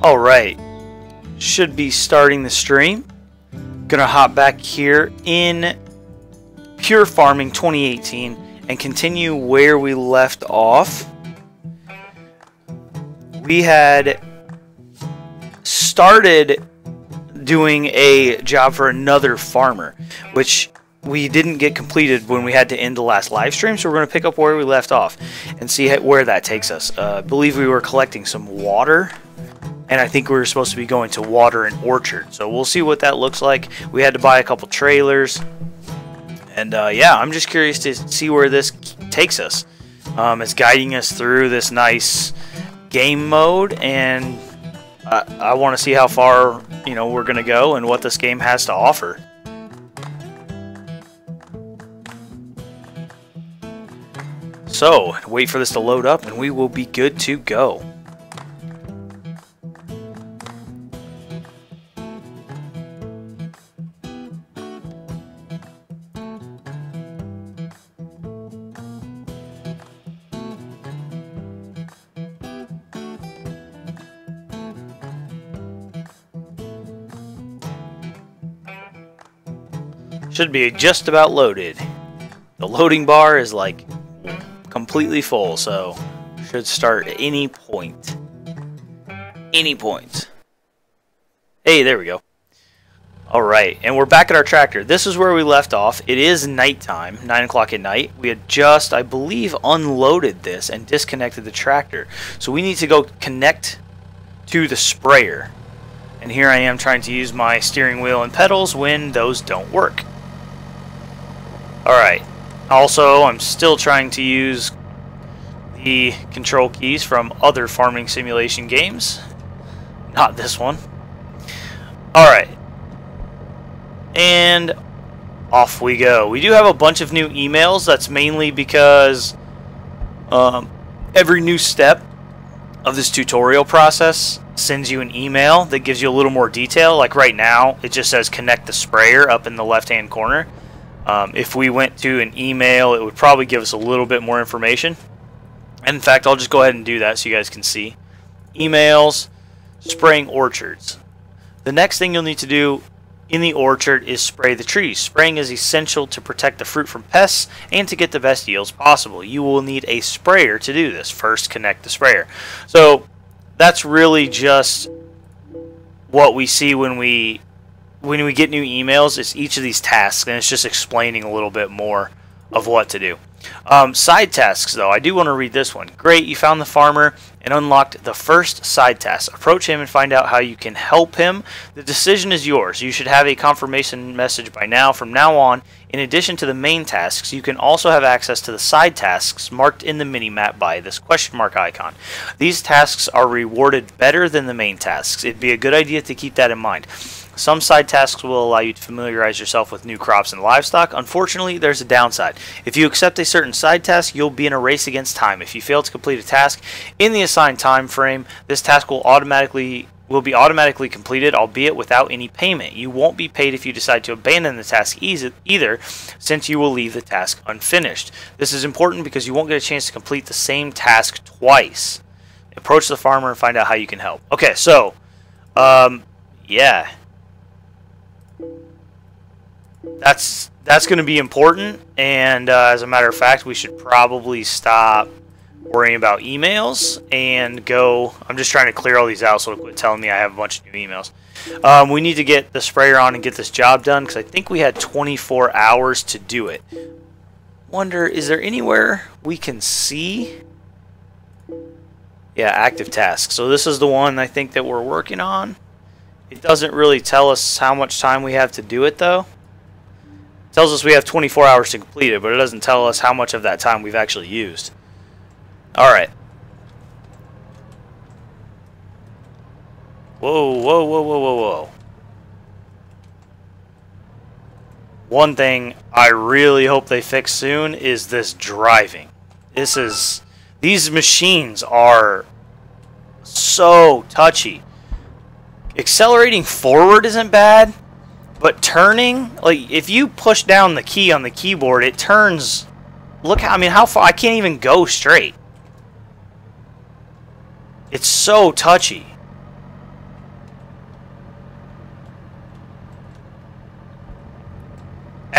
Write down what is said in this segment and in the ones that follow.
Alright, should be starting the stream. Gonna hop back here in Pure Farming 2018 and continue where we left off. We had started doing a job for another farmer, which we didn't get completed when we had to end the last live stream, so we're going to pick up where we left off and see where that takes us. I believe we were collecting some water, and I think we were supposed to be going to water an orchard, so we'll see what that looks like. We had to buy a couple trailers, and yeah, I'm just curious to see where this takes us. It's guiding us through this nice game mode, and I want to see how far we're going to go and what this game has to offer. So, wait for this to load up and we will be good to go. Should be just about loaded. The loading bar is like completely full, so should start at any point. Any point. Hey, there we go. Alright, and we're back at our tractor. This is where we left off. It is nighttime, 9 o'clock at night. We had just, I believe, unloaded this and disconnected the tractor. So we need to go connect to the sprayer. And here I am trying to use my steering wheel and pedals when those don't work. Alright. Also, I'm still trying to use the control keys from other farming simulation games. Not this one. Alright. And off we go. We do have a bunch of new emails. That's mainly because every new step of this tutorial process sends you an email that gives you a little more detail. Like right now, it just says connect the sprayer up in the left-hand corner. If we went to an email, it would probably give us a little bit more information. And in fact, I'll just go ahead and do that so you guys can see. Emails, spraying orchards. The next thing you'll need to do in the orchard is spray the trees. Spraying is essential to protect the fruit from pests and to get the best yields possible. You will need a sprayer to do this. First, connect the sprayer. So that's really just what we see when we get new emails. It's each of these tasks, and it's just explaining a little bit more of what to do. Side tasks, though, I do want to read this one. Great, you found the farmer and unlocked the first side task. Approach him and find out how you can help him. The decision is yours. You should have a confirmation message by now. From now on, in addition to the main tasks, you can also have access to the side tasks marked in the mini-map by this question mark icon. These tasks are rewarded better than the main tasks. It'd be a good idea to keep that in mind. Some side tasks will allow you to familiarize yourself with new crops and livestock. Unfortunately, there's a downside. If you accept a certain side task, you'll be in a race against time. If you fail to complete a task in the assigned time frame, this task will be automatically completed, albeit without any payment. You won't be paid if you decide to abandon the task either, since you will leave the task unfinished. This is important because you won't get a chance to complete the same task twice. Approach the farmer and find out how you can help. Okay, so, yeah. That's going to be important, and as a matter of fact, we should probably stop worrying about emails and go. I'm just trying to clear all these out so it'll quit telling me I have a bunch of new emails. We need to get the sprayer on and get this job done because I think we had 24 hours to do it. Wonder, is there anywhere we can see? Yeah, active tasks. So this is the one I think that we're working on. It doesn't really tell us how much time we have to do it, though. It tells us we have 24 hours to complete it, but it doesn't tell us how much of that time we've actually used. Alright. Whoa, whoa, whoa, whoa, whoa, whoa. One thing I really hope they fix soon is this driving. These machines are so touchy. Accelerating forward isn't bad, but turning, like if you push down the key on the keyboard, it turns. Look, I mean, how far? I can't even go straight. It's so touchy.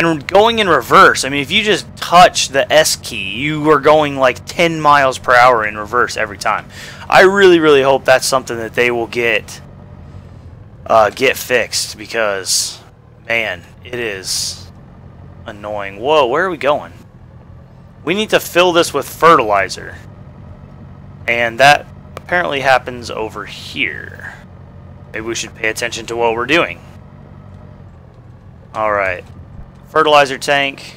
And going in reverse, I mean, if you just touch the S key, you are going like 10 miles per hour in reverse every time. I really, really hope that's something that they will get fixed, because, man, it is annoying. Whoa, where are we going? We need to fill this with fertilizer. And that apparently happens over here. Maybe we should pay attention to what we're doing. Alright. Fertilizer tank.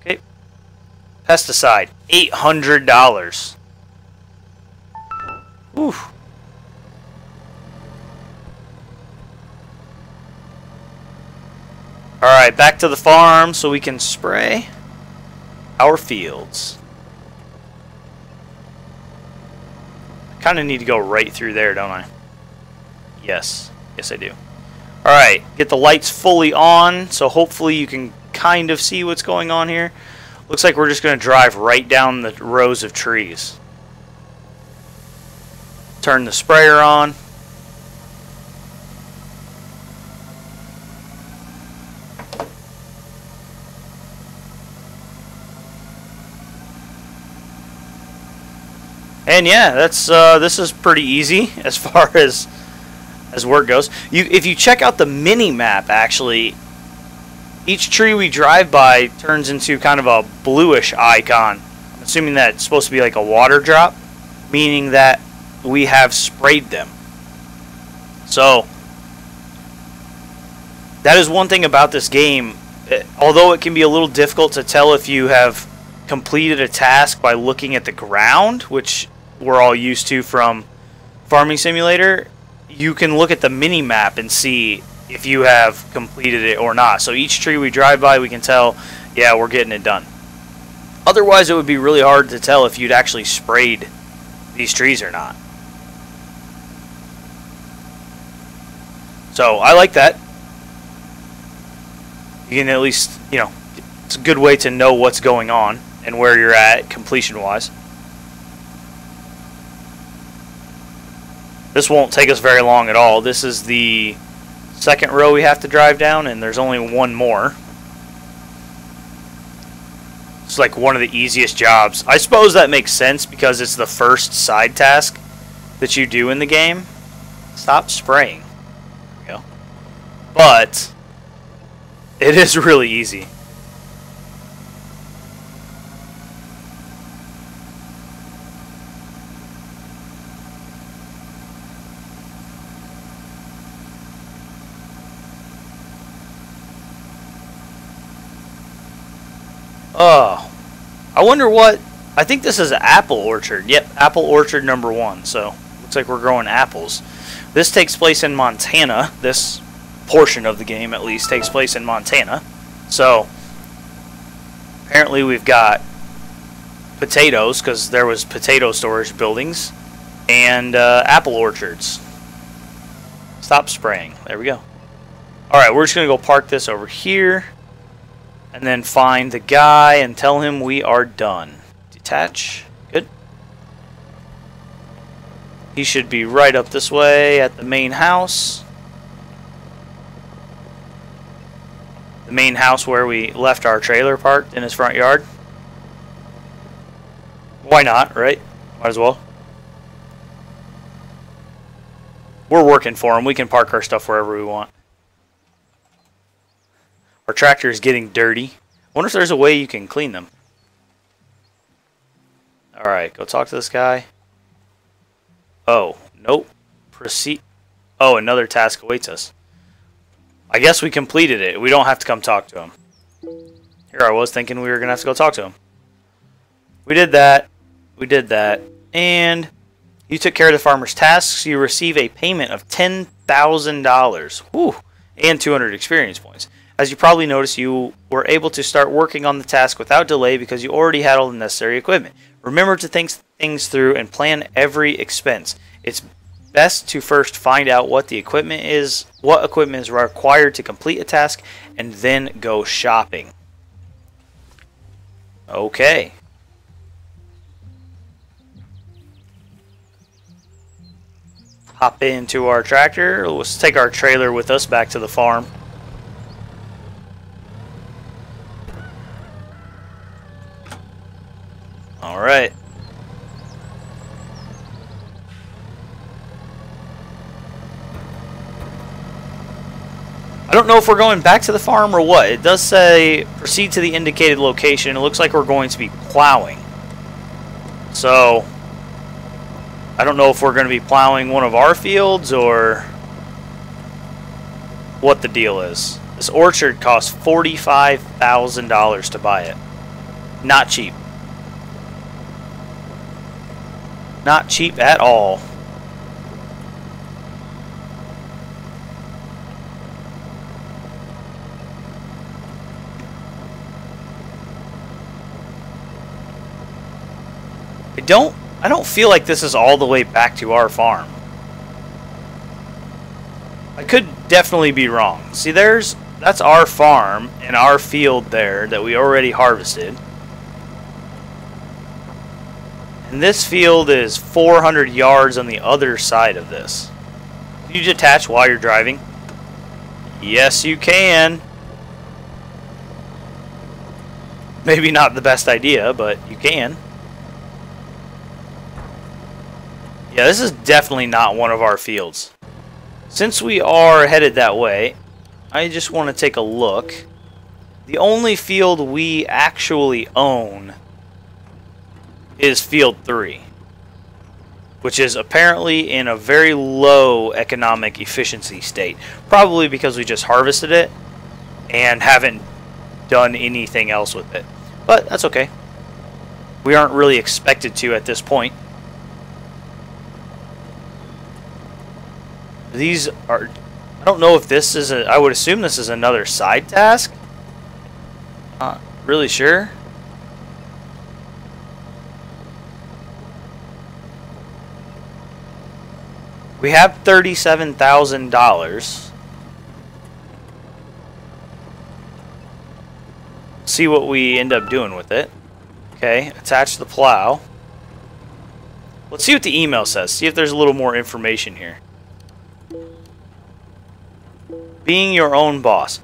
Okay. Pesticide. $800. Ooh. Alright, back to the farm so we can spray our fields. I kind of need to go right through there, don't I? Yes. Yes, I do. Alright, get the lights fully on, so hopefully you can kind of see what's going on here. Looks like we're just going to drive right down the rows of trees. Turn the sprayer on. And yeah, that's this is pretty easy as far as work goes. If you check out the mini map, actually, each tree we drive by turns into kind of a bluish icon. I'm assuming that's supposed to be like a water drop, meaning that we have sprayed them. So that is one thing about this game. Although it can be a little difficult to tell if you have completed a task by looking at the ground, which we're all used to from Farming Simulator, you can look at the mini map and see if you have completed it or not. So each tree we drive by, we can tell, yeah, we're getting it done. Otherwise, it would be really hard to tell if you'd actually sprayed these trees or not. So I like that. You can at least, you know, it's a good way to know what's going on and where you're at completion-wise. This won't take us very long at all. This is the second row we have to drive down, and there's only one more. It's like one of the easiest jobs. I suppose that makes sense because it's the first side task that you do in the game. Stop spraying. There we go. But it is really easy. Oh, I wonder what. I think this is an apple orchard. Yep, apple orchard number 1. So looks like we're growing apples. This takes place in Montana. This portion of the game, at least, takes place in Montana. So apparently we've got potatoes, because there was potato storage buildings, and apple orchards. Stop spraying. There we go. Alright, we're just going to go park this over here. And then find the guy and tell him we are done. Detach. Good. He should be right up this way at the main house. The main house where we left our trailer parked in his front yard. Why not, right? Might as well. We're working for him. We can park our stuff wherever we want. Our tractor is getting dirty. I wonder if there's a way you can clean them. Alright, go talk to this guy. Oh, nope. Proceed. Oh, another task awaits us. I guess we completed it. We don't have to come talk to him. Here I was thinking we were going to have to go talk to him. We did that. We did that. And you took care of the farmer's tasks. You receive a payment of $10,000. Whew. And 200 experience points. As you probably noticed, you were able to start working on the task without delay because you already had all the necessary equipment. Remember to think things through and plan every expense. It's best to first find out what equipment is required to complete a task, and then go shopping. Okay. hop into our tractor. Let's take our trailer with us back to the farm. Alright. I don't know if we're going back to the farm or what. It does say proceed to the indicated location. It looks like we're going to be plowing. So, I don't know if we're going to be plowing one of our fields or what the deal is. This orchard costs $45,000 to buy it. Not cheap. Not cheap at all. I don't feel like this is all the way back to our farm. I could definitely be wrong. See, that's our farm and our field there that we already harvested. And this field is 400 yards on the other side of this. Can you detach while you're driving? Yes, you can. Maybe not the best idea, but you can. Yeah, this is definitely not one of our fields. Since we are headed that way, I just want to take a look. The only field we actually own is Field 3, which is apparently in a very low economic efficiency state. Probably because we just harvested it and haven't done anything else with it. But that's okay. We aren't really expected to at this point. These are... I don't know if this is a... I would assume this is another side task. Not really sure. We have $37,000. See what we end up doing with it. Okay, attach the plow. Let's see what the email says. See if there's a little more information here. Being your own boss.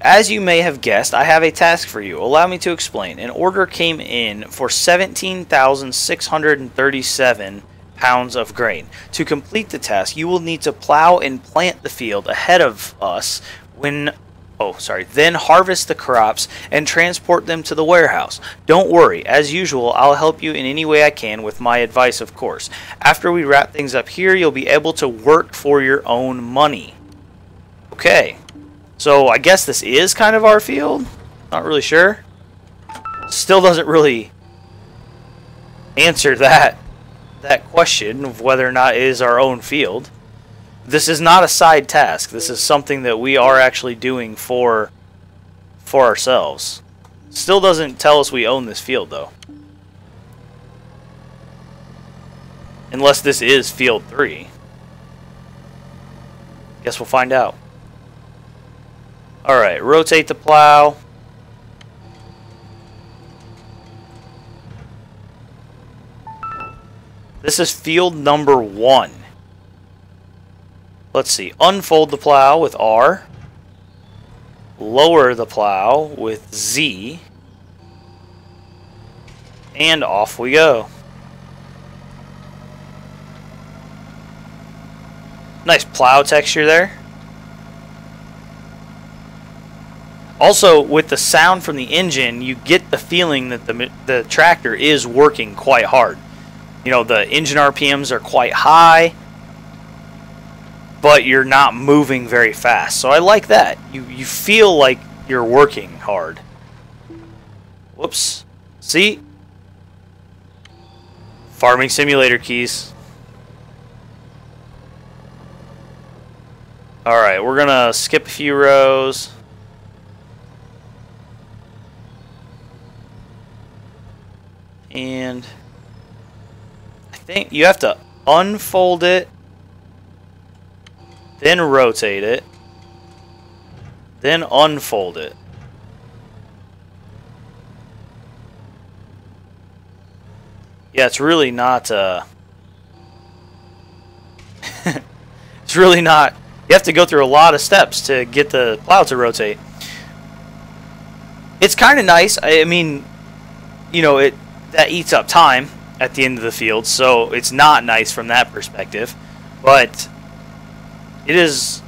As you may have guessed, I have a task for you. Allow me to explain. An order came in for 17,637 pounds of grain. To complete the task, you will need to plow and plant the field ahead of us then harvest the crops and transport them to the warehouse. Don't worry, as usual, I'll help you in any way I can with my advice, of course. After we wrap things up here, you'll be able to work for your own money. Okay, so I guess this is kind of our field. Not really sure. Still doesn't really answer that question of whether or not it is our own field. This is not a side task. This is something that we are actually doing for ourselves. Still doesn't tell us we own this field though. Unless this is Field 3. Guess we'll find out. Alright, rotate the plow. This is field number 1. Let's see. Unfold the plow with R. Lower the plow with Z. And off we go. Nice plow texture there. Also, with the sound from the engine, you get the feeling that the tractor is working quite hard. You know, the engine RPMs are quite high, but you're not moving very fast. So I like that. You feel like you're working hard. Whoops. See? Farming Simulator keys. Alright, we're gonna skip a few rows. And I think you have to unfold it, then rotate it, then unfold it. Yeah, it's really not It's really not. You have to go through a lot of steps to get the plow to rotate. It's kind of nice. I mean, you know, that eats up time at the end of the field, so it's not nice from that perspective. But it is,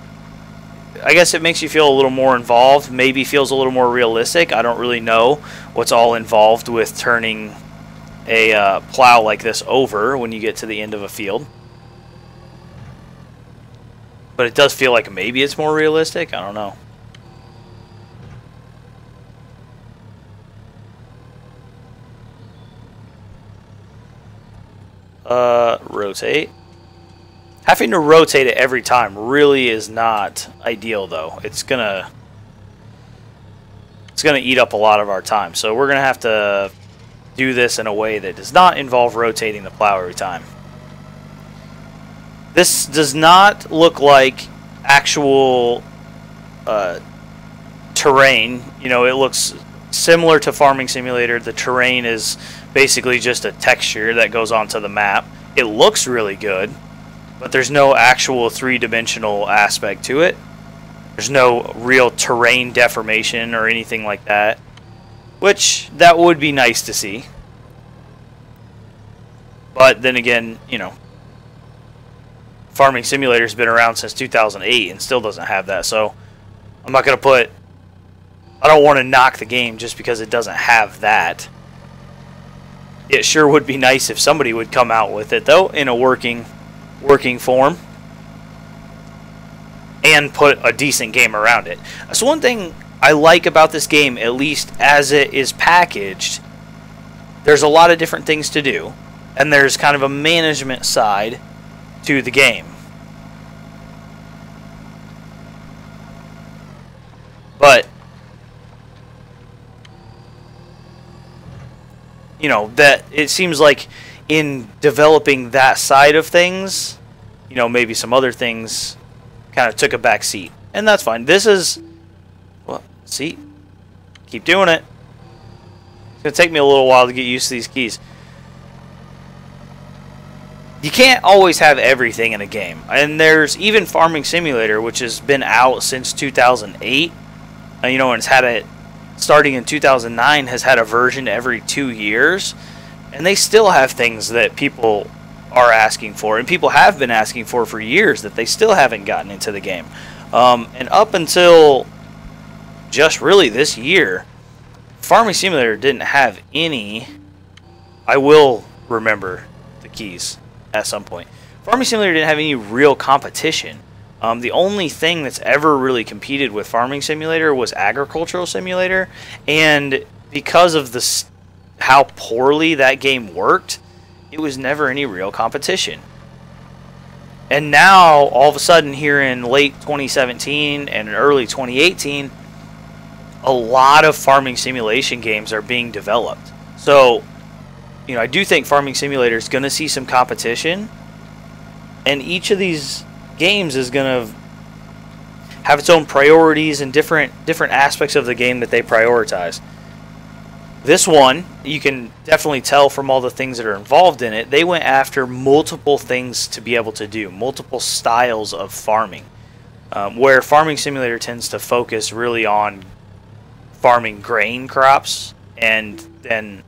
I guess it makes you feel a little more involved, maybe feels a little more realistic. I don't really know what's all involved with turning a plow like this over when you get to the end of a field. But it does feel like maybe it's more realistic. I don't know. Rotate. Having to rotate it every time really is not ideal, though. It's gonna eat up a lot of our time. So we're gonna have to do this in a way that does not involve rotating the plow every time. This does not look like actual terrain. You know, it looks similar to Farming Simulator. The terrain is basically just a texture that goes onto the map. It looks really good, but there's no actual three-dimensional aspect to it. There's no real terrain deformation or anything like that, which that would be nice to see. But then again, you know, Farming Simulator's been around since 2008 and still doesn't have that, so I'm not going to put... I don't want to knock the game just because it doesn't have that. It sure would be nice if somebody would come out with it, though, in a working form, and put a decent game around it. So one thing I like about this game, at least as it is packaged, there's a lot of different things to do, and there's kind of a management side to the game. But you know, that it seems like in developing that side of things, you know, maybe some other things kind of took a back seat, and that's fine. This is, well, see, keep doing it. It's gonna take me a little while to get used to these keys. You can't always have everything in a game, and there's even Farming Simulator, which has been out since 2008. You know, and it's had it starting in 2009, has had a version every 2 years, and they still have things that people are asking for, and people have been asking for years that they still haven't gotten into the game. And up until just really this year, Farming Simulator didn't have any. I will remember the keys at some point. Farming Simulator didn't have any real competition. The only thing that's ever really competed with Farming Simulator was Agricultural Simulator, and because of how poorly that game worked, it was never any real competition. And now, all of a sudden, here in late 2017 and early 2018, a lot of farming simulation games are being developed. So, you know, I do think Farming Simulator is going to see some competition, and each of these games is going to have its own priorities and different aspects of the game that they prioritize. This one, you can definitely tell from all the things that are involved in it, they went after multiple things to be able to do, multiple styles of farming, where Farming Simulator tends to focus really on farming grain crops, and then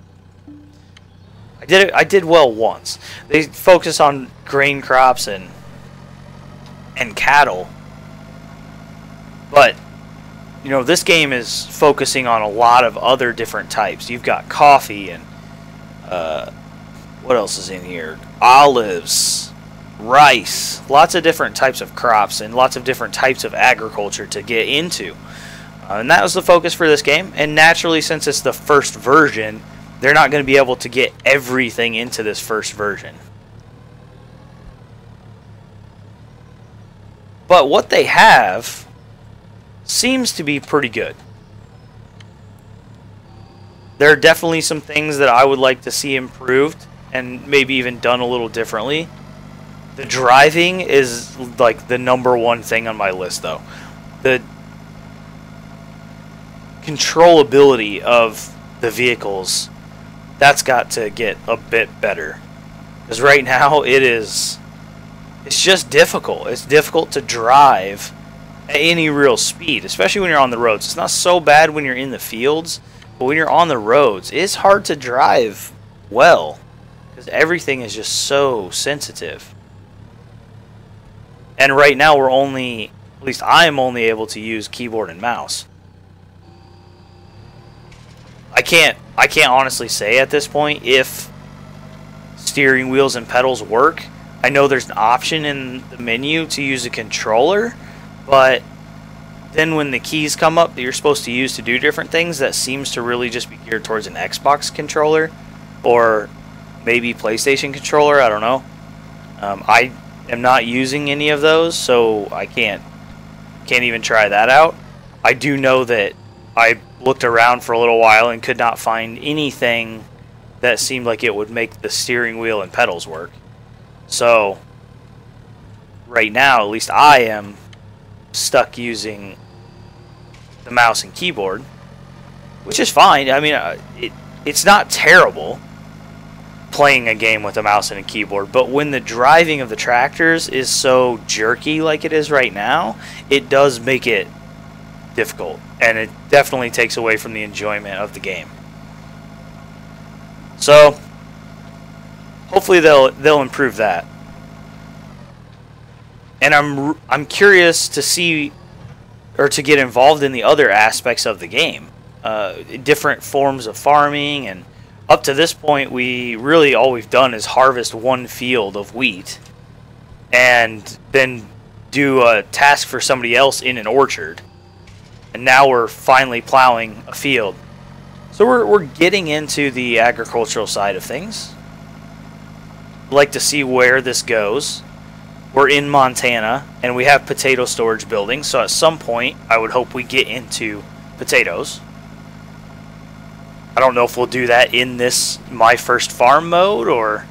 I did well once. They focus on grain crops and cattle, but you know, this game is focusing on a lot of other different types. You've got coffee and what else is in here? Olives, rice, lots of different types of crops and lots of different types of agriculture to get into, and that was the focus for this game. And naturally, since it's the first version, they're not going to be able to get everything into this first version. But what they have seems to be pretty good. There are definitely some things that I would like to see improved and maybe even done a little differently. The driving is like the #1 thing on my list, though. The controllability of the vehicles, that's got to get a bit better. Because right now it is it's just difficult. It's difficult to drive at any real speed, especially when you're on the roads. It's not so bad when you're in the fields, but when you're on the roads, it's hard to drive well because everything is just so sensitive. And right now we're only, at least I'm only able to use keyboard and mouse. I can't honestly say at this point if steering wheels and pedals work. I know there's an option in the menu to use a controller, but then when the keys come up that you're supposed to use to do different things, that seems to really just be geared towards an Xbox controller or maybe PlayStation controller. I don't know. I am not using any of those, so I can't even try that out. I do know that I looked around for a little while and could not find anything that seemed like it would make the steering wheel and pedals work. So right now, at least I am stuck using the mouse and keyboard, which is fine. I mean, it's not terrible playing a game with a mouse and a keyboard, but when the driving of the tractors is so jerky like it is right now, it does make it difficult, and it definitely takes away from the enjoyment of the game. So hopefully they'll improve that. And I'm curious to see or to get involved in the other aspects of the game, different forms of farming. And up to this point, we really all we've done is harvest one field of wheat and then do a task for somebody else in an orchard. And now we're finally plowing a field. So we're getting into the agricultural side of things. I'd like to see where this goes. We're in Montana, and we have potato storage buildings, so at some point, I would hope we get into potatoes. I don't know if we'll do that in this My First Farm mode, or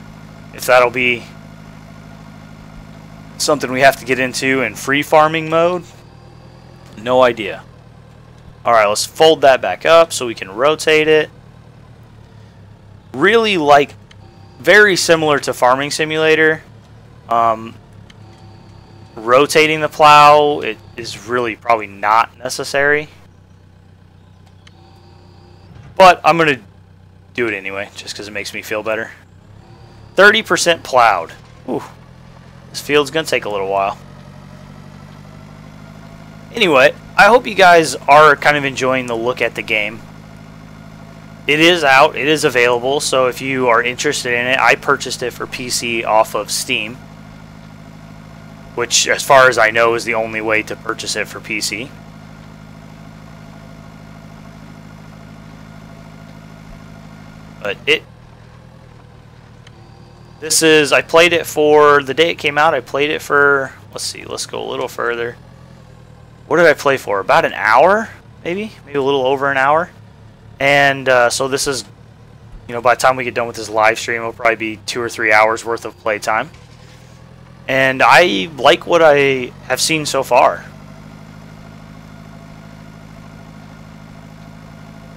if that'll be something we have to get into in free farming mode. No idea. Alright, let's fold that back up so we can rotate it. Really like, very similar to Farming Simulator. Rotating the plow, it is really probably not necessary. But I'm going to do it anyway, just because it makes me feel better. 30% plowed. Ooh, this field's going to take a little while. Anyway, I hope you guys are kind of enjoying the look at the game. It is out, it is available, so if you are interested in it, I purchased it for PC off of Steam, which, as far as I know, is the only way to purchase it for PC. But I played it for, the day it came out, I played it for, let's see, let's go a little further. What did I play for? About an hour, maybe a little over an hour. And so this is, you know, by the time we get done with this live stream, it'll probably be 2 or 3 hours worth of playtime. And I like what I have seen so far.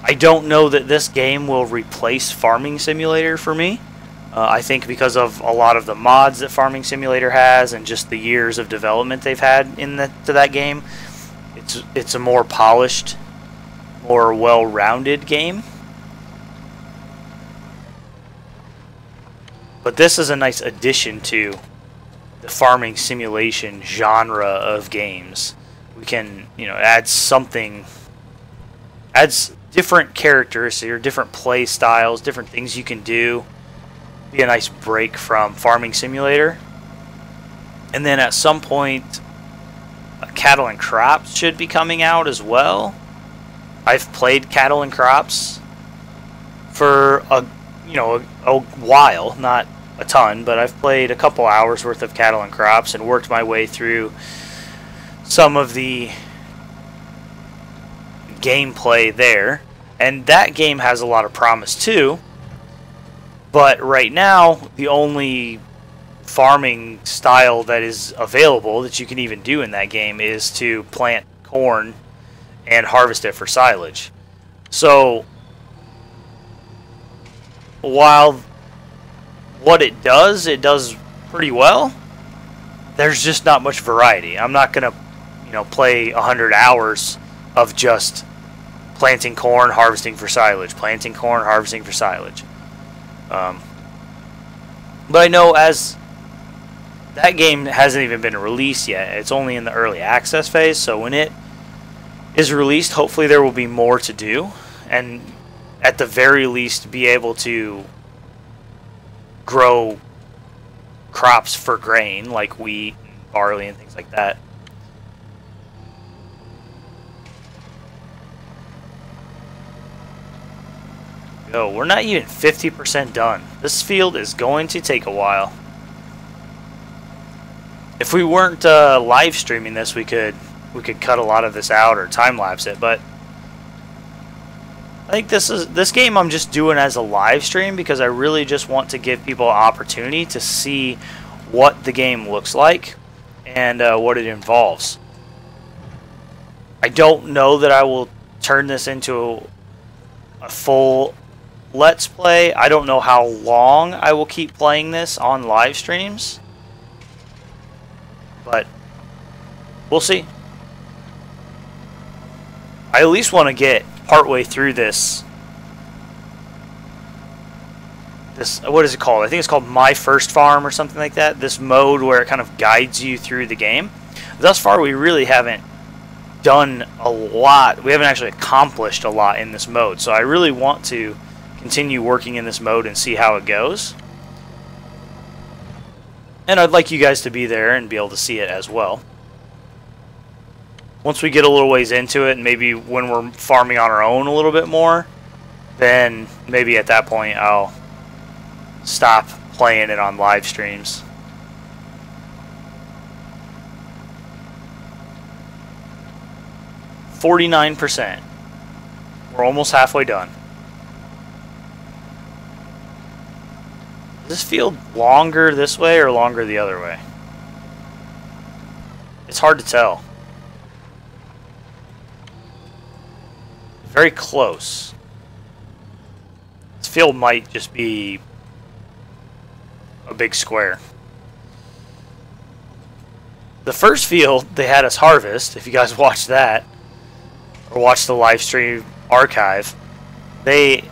I don't know that this game will replace Farming Simulator for me. I think because of a lot of the mods that Farming Simulator has and just the years of development they've had to that game, it's a more polished, more well-rounded game. But this is a nice addition to the farming simulation genre of games. We can, you know, adds different characteristics or different play styles, different things you can do. Be a nice break from Farming Simulator. And then at some point, Cattle and Crops should be coming out as well. I've played Cattle and Crops for a while, not a ton, but I've played a couple hours worth of Cattle and Crops and worked my way through some of the gameplay there. And that game has a lot of promise too. But right now, the only farming style that is available that you can even do in that game is to plant corn and harvest it for silage. So while what it does pretty well, there's just not much variety. I'm not gonna, play 100 hours of just planting corn, harvesting for silage, planting corn, harvesting for silage. But I know as that game hasn't even been released yet. It's only in the early access phase, so when it is released, hopefully there will be more to do, and at the very least be able to grow crops for grain like wheat, and barley, and things like that. Go. We're not even 50% done. This field is going to take a while. If we weren't live streaming this, we could cut a lot of this out or time lapse it, but I think this game I'm just doing as a live stream because I really just want to give people an opportunity to see what the game looks like and what it involves. I don't know that I will turn this into a full Let's Play. I don't know how long I will keep playing this on live streams, but we'll see. I at least want to get partway through this, what is it called? I think it's called My First Farm or something like that. This mode where it kind of guides you through the game. Thus far, we really haven't done a lot. We haven't actually accomplished a lot in this mode. So I really want to continue working in this mode and see how it goes. And I'd like you guys to be there and be able to see it as well. Once we get a little ways into it, and maybe when we're farming on our own a little bit more, then maybe at that point I'll stop playing it on live streams. %. We're almost halfway done. Is this field longer this way or longer the other way? It's hard to tell. Very close. This field might just be a big square. The first field they had us harvest, if you guys watched that, or watched the live stream archive, the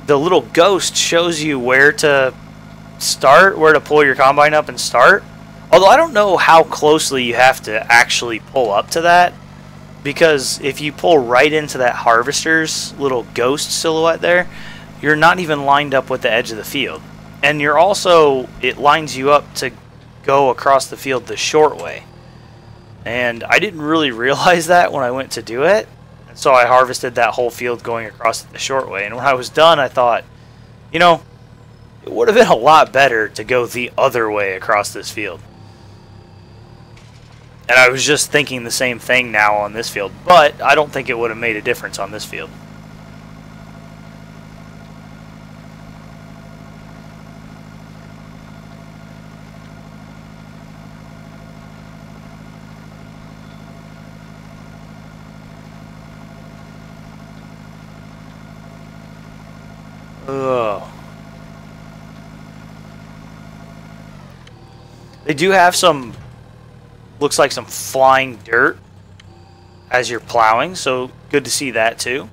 little ghost shows you where to start, where to pull your combine up and start. Although I don't know how closely you have to actually pull up to that, because if you pull right into that harvester's little ghost silhouette there, you're not even lined up with the edge of the field. And you're also, it lines you up to go across the field the short way. And I didn't really realize that when I went to do it. So I harvested that whole field going across it the short way. And when I was done, I thought, you know, it would have been a lot better to go the other way across this field. And I was just thinking the same thing now on this field. But I don't think it would have made a difference on this field. Ugh. They do have some, looks like some flying dirt as you're plowing, so good to see that too.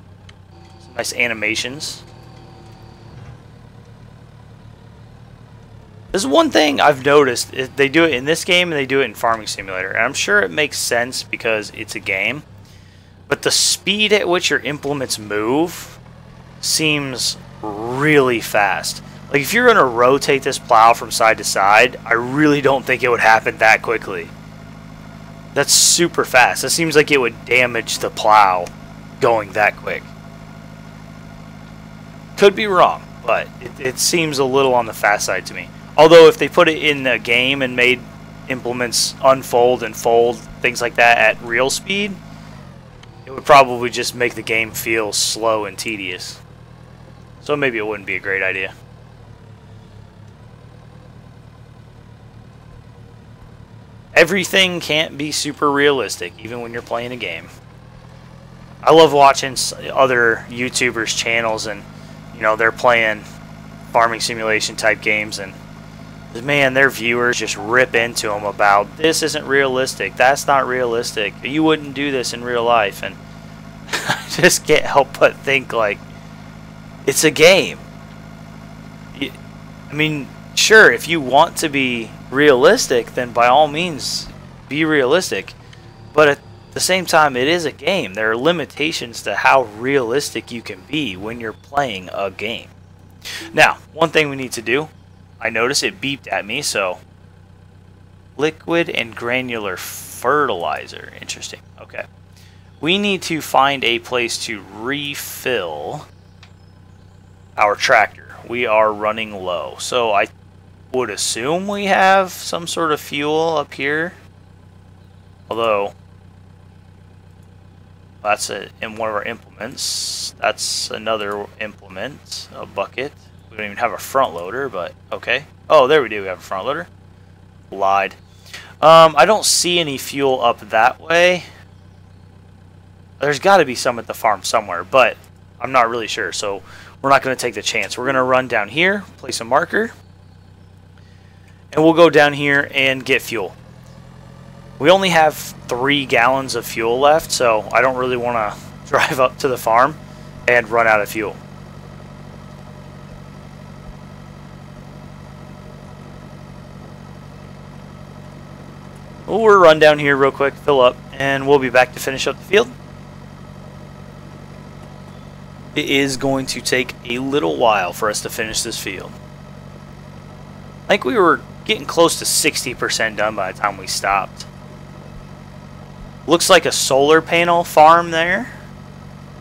Some nice animations. This is one thing I've noticed. They do it in this game and they do it in Farming Simulator. And I'm sure it makes sense because it's a game. But the speed at which your implements move seems really fast. Like if you're going to rotate this plow from side to side, I really don't think it would happen that quickly. That's super fast. It seems like it would damage the plow going that quick. Could be wrong, but it seems a little on the fast side to me. Although if they put it in a game and made implements unfold and fold, things like that at real speed, it would probably just make the game feel slow and tedious. So maybe it wouldn't be a great idea. Everything can't be super realistic, even when you're playing a game. I love watching other YouTubers' channels and, you know, they're playing farming simulation type games and Man, their viewers just rip into them about this isn't realistic, that's not realistic, you wouldn't do this in real life, and I just can't help but think, like, it's a game. I mean, sure, if you want to be realistic, then by all means be realistic, but at the same time, it is a game. There are limitations to how realistic you can be when you're playing a game. Now, one thing we need to do, I noticed it beeped at me, so liquid and granular fertilizer. Interesting. Okay. We need to find a place to refill our tractor. We are running low. So I would assume we have some sort of fuel up here. Although, that's in one of our implements. That's another implement, a bucket. We don't even have a front loader, but okay. Oh, there we do. We have a front loader. Lied. I don't see any fuel up that way. There's got to be some at the farm somewhere, but I'm not really sure, so we're not going to take the chance. We're going to run down here, place a marker, and we'll go down here and get fuel. We only have 3 gallons of fuel left, so I don't really want to drive up to the farm and run out of fuel. We'll run down here real quick, fill up, and we'll be back to finish up the field. It is going to take a little while for us to finish this field. I think we were getting close to 60% done by the time we stopped. Looks like a solar panel farm there.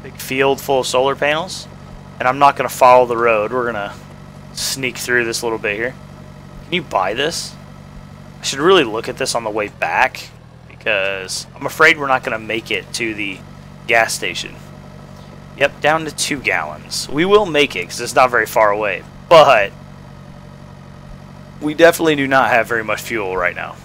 Big field full of solar panels. And I'm not going to follow the road. We're going to sneak through this little bit here. Can you buy this? I should really look at this on the way back, because I'm afraid we're not going to make it to the gas station. Yep, down to 2 gallons. We will make it because it's not very far away, but we definitely do not have very much fuel right now.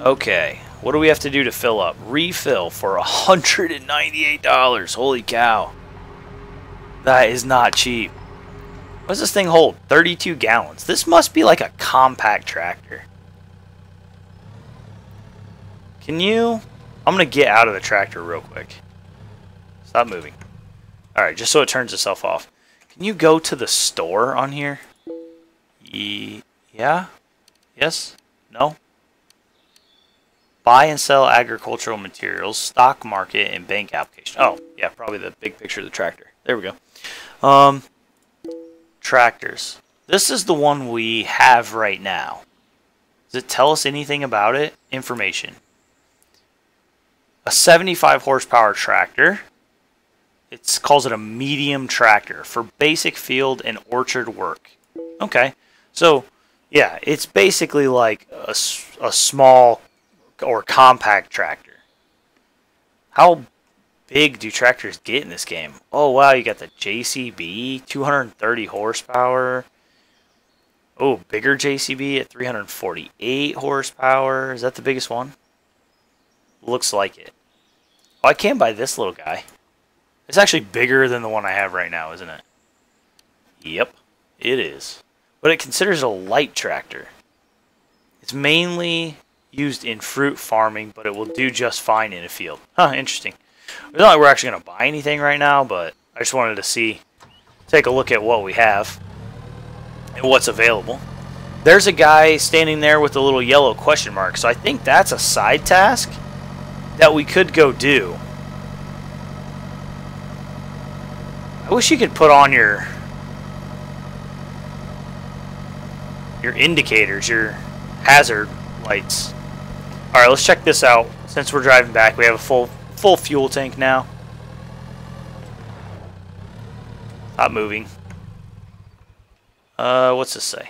Okay, what do we have to do to fill up? Refill for $198. Holy cow. That is not cheap. What does this thing hold? 32 gallons. This must be like a compact tractor. Can you... I'm going to get out of the tractor real quick. Stop moving. Alright, just so it turns itself off. Can you go to the store on here? Yeah? Yes? No? Buy and sell agricultural materials, stock market, and bank application. Oh, yeah, probably the big picture of the tractor. There we go. Tractors. This is the one we have right now. Does it tell us anything about it? Information. A 75 horsepower tractor. It calls it a medium tractor for basic field and orchard work. Okay. So, yeah, it's basically like a small or compact tractor. How big do tractors get in this game? Oh, wow, you got the JCB, 230 horsepower. Oh, bigger JCB at 348 horsepower. Is that the biggest one? Looks like it. Oh, I can buy this little guy. It's actually bigger than the one I have right now, isn't it? Yep, it is. But it considers it a light tractor. It's mainly used in fruit farming, but it will do just fine in a field. Huh, interesting. It's not like we're actually going to buy anything right now, but I just wanted to take a look at what we have and what's available. There's a guy standing there with a little yellow question mark, so I think that's a side task that we could go do. I wish you could put on your indicators, your hazard lights. Alright, let's check this out. Since we're driving back, we have a full fuel tank now. Not moving. What's this say?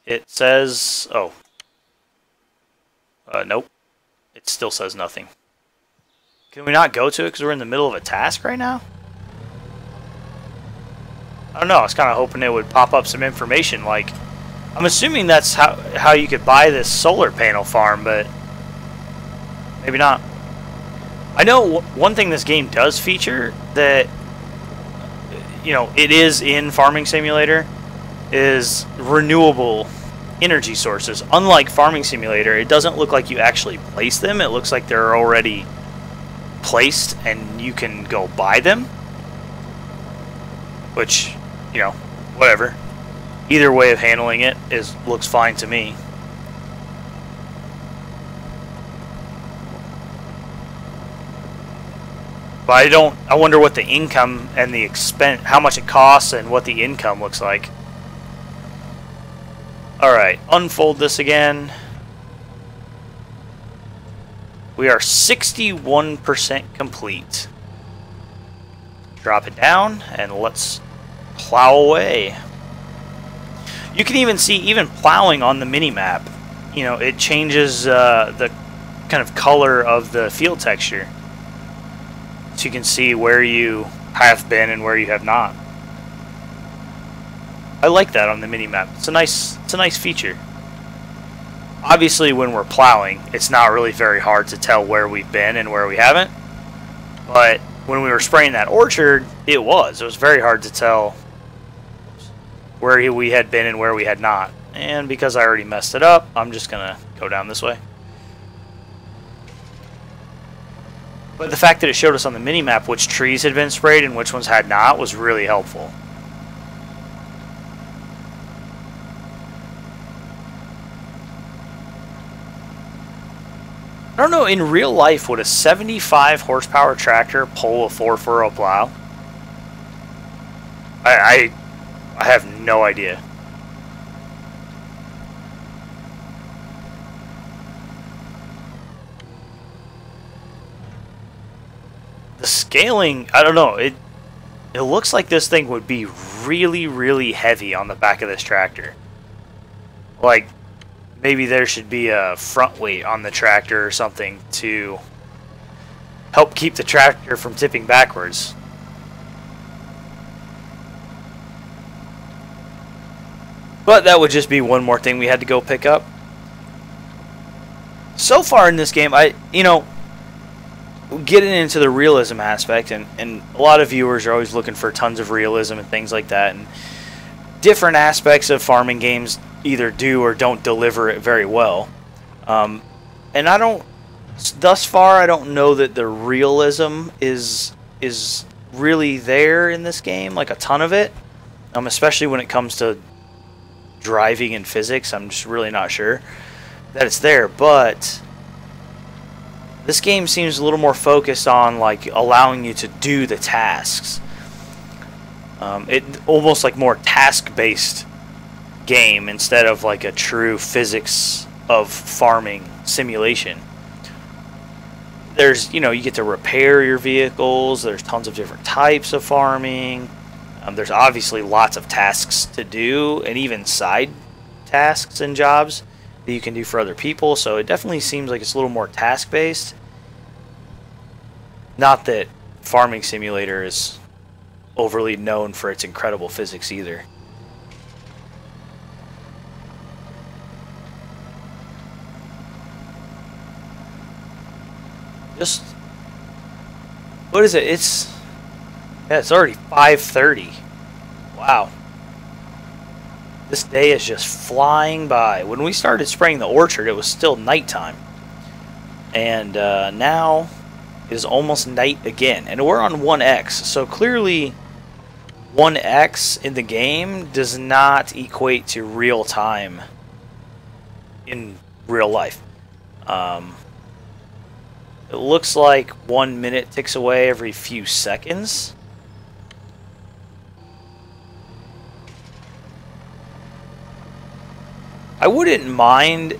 It says... oh. Nope. It still says nothing. Can we not go to it because we're in the middle of a task right now? I don't know. I was kind of hoping it would pop up some information. Like, I'm assuming that's how you could buy this solar panel farm, but maybe not. I know one thing this game does feature that, you know, it is in Farming Simulator, is renewable energy sources. Unlike Farming Simulator, it doesn't look like you actually place them. It looks like they're already placed and you can go buy them. Which, you know, whatever. Either way of handling it looks fine to me. But I wonder what the income and the expense, how much it costs and what the income looks like. Alright, unfold this again. We are 61% complete. Drop it down and let's plow away. You can even see, even plowing on the mini-map, you know, it changes the kind of color of the field texture. So you can see where you have been and where you have not. I like that on the mini-map. It's a nice feature. Obviously, when we're plowing, it's not really very hard to tell where we've been and where we haven't. But when we were spraying that orchard, it was very hard to tell where we had been and where we had not. And because I already messed it up, I'm just gonna go down this way. But the fact that it showed us on the mini-map which trees had been sprayed and which ones had not was really helpful. I don't know, in real life, would a 75 horsepower tractor pull a 4-furrow plow? I have no idea. The scaling, I don't know, it looks like this thing would be really, really heavy on the back of this tractor. Like, maybe there should be a front weight on the tractor or something to help keep the tractor from tipping backwards. But that would just be one more thing we had to go pick up. So far in this game, you know, getting into the realism aspect, and a lot of viewers are always looking for tons of realism and things like that, and different aspects of farming games either do or don't deliver it very well. And thus far, I don't know that the realism is really there in this game, like a ton of it, especially when it comes to driving and physics. I'm just really not sure that it's there, but this game seems a little more focused on like allowing you to do the tasks. It almost like more task-based game instead of like a true physics of farming simulation. There's, you know, you get to repair your vehicles. There's tons of different types of farming. There's obviously lots of tasks to do, and even side tasks and jobs that you can do for other people. So it definitely seems like it's a little more task-based. Not that Farming Simulator is overly known for its incredible physics either. Just, what is it? It's already 5:30. Wow. This day is just flying by. When we started spraying the orchard, it was still nighttime. And now it is almost night again. And we're on 1x. So clearly 1x in the game does not equate to real time in real life. It looks like 1 minute ticks away every few seconds. I wouldn't mind.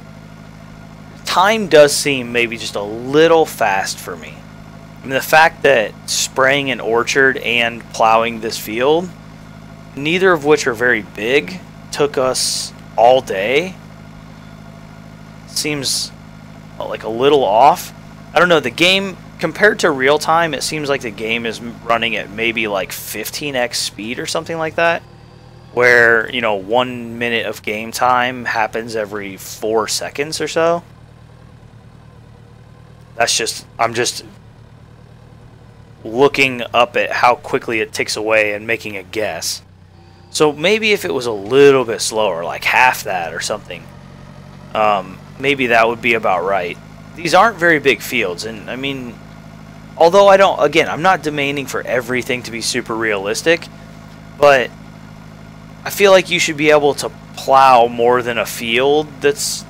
Time does seem maybe just a little fast for me. I mean, the fact that spraying an orchard and plowing this field, neither of which are very big, took us all day, seems like a little off. I don't know, the game, compared to real time, it seems like the game is running at maybe like 15x speed or something like that. Where, you know, 1 minute of game time happens every 4 seconds or so. That's just, I'm just looking up at how quickly it ticks away and making a guess. So maybe if it was a little bit slower, like half that or something, maybe that would be about right. These aren't very big fields, and I mean, although I'm not demanding for everything to be super realistic, but I feel like you should be able to plow more than a field that's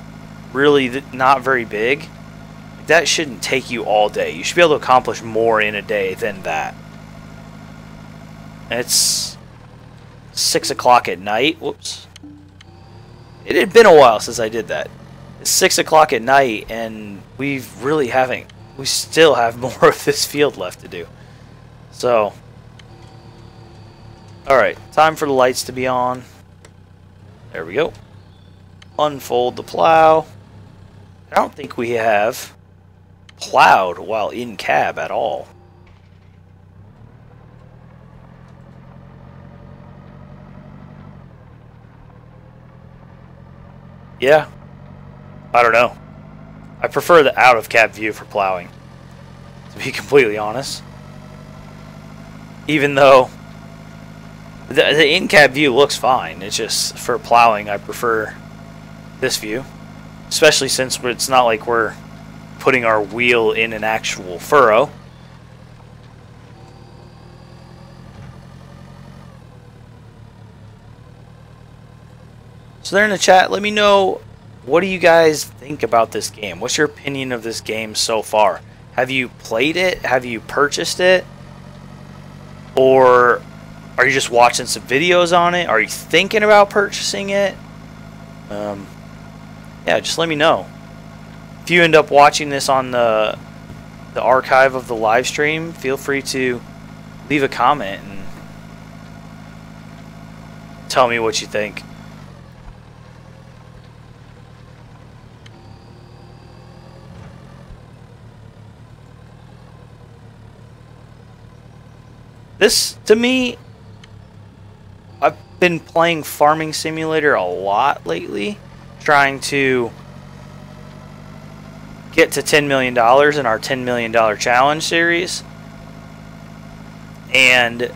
really not very big. That shouldn't take you all day. You should be able to accomplish more in a day than that. It's 6 o'clock at night. Whoops. It had been a while since I did that. It's 6 o'clock at night, and we still have more of this field left to do. So, alright, time for the lights to be on. There we go. Unfold the plow. I don't think we have plowed while in cab at all. Yeah. I don't know. I prefer the out of cab view for plowing, to be completely honest. Even though the in cab view looks fine, it's just for plowing I prefer this view. Especially since it's not like we're putting our wheel in an actual furrow. So there in the chat, let me know, what do you guys think about this game? What's your opinion of this game so far? Have you played it? Have you purchased it? Or are you just watching some videos on it? Are you thinking about purchasing it? Yeah, just let me know. If you end up watching this on the archive of the live stream, feel free to leave a comment and tell me what you think. This, to me, I've been playing Farming Simulator a lot lately, trying to get to $10 million in our $10 million challenge series. And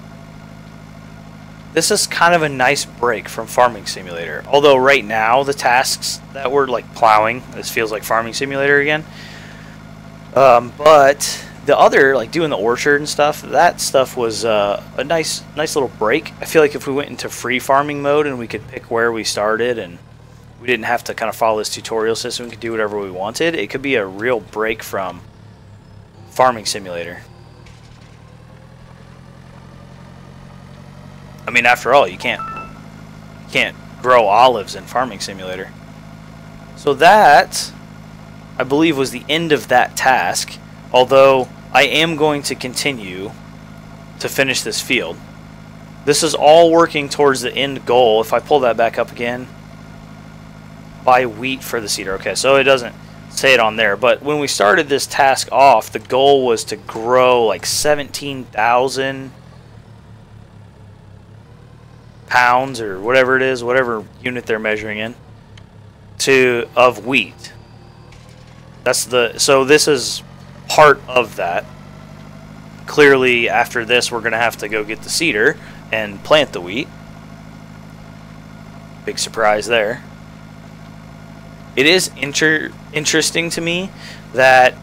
this is kind of a nice break from Farming Simulator. Although right now, the tasks that we're like plowing, this feels like Farming Simulator again. But the other, like doing the orchard and stuff, that stuff was a nice little break. I feel like if we went into free farming mode and we could pick where we started and we didn't have to kind of follow this tutorial system, we could do whatever we wanted, it could be a real break from Farming Simulator. I mean, after all, you can't grow olives in Farming Simulator. So that, I believe, was the end of that task, although I am going to continue to finish this field. This is all working towards the end goal. If I pull that back up again, buy wheat for the seeder. Okay, so it doesn't say it on there, but when we started this task off, the goal was to grow like 17,000 pounds or whatever it is, whatever unit they're measuring in, of wheat. So this is part of that. Clearly, after this, we're going to have to go get the seeder and plant the wheat. Big surprise there. It is interesting to me that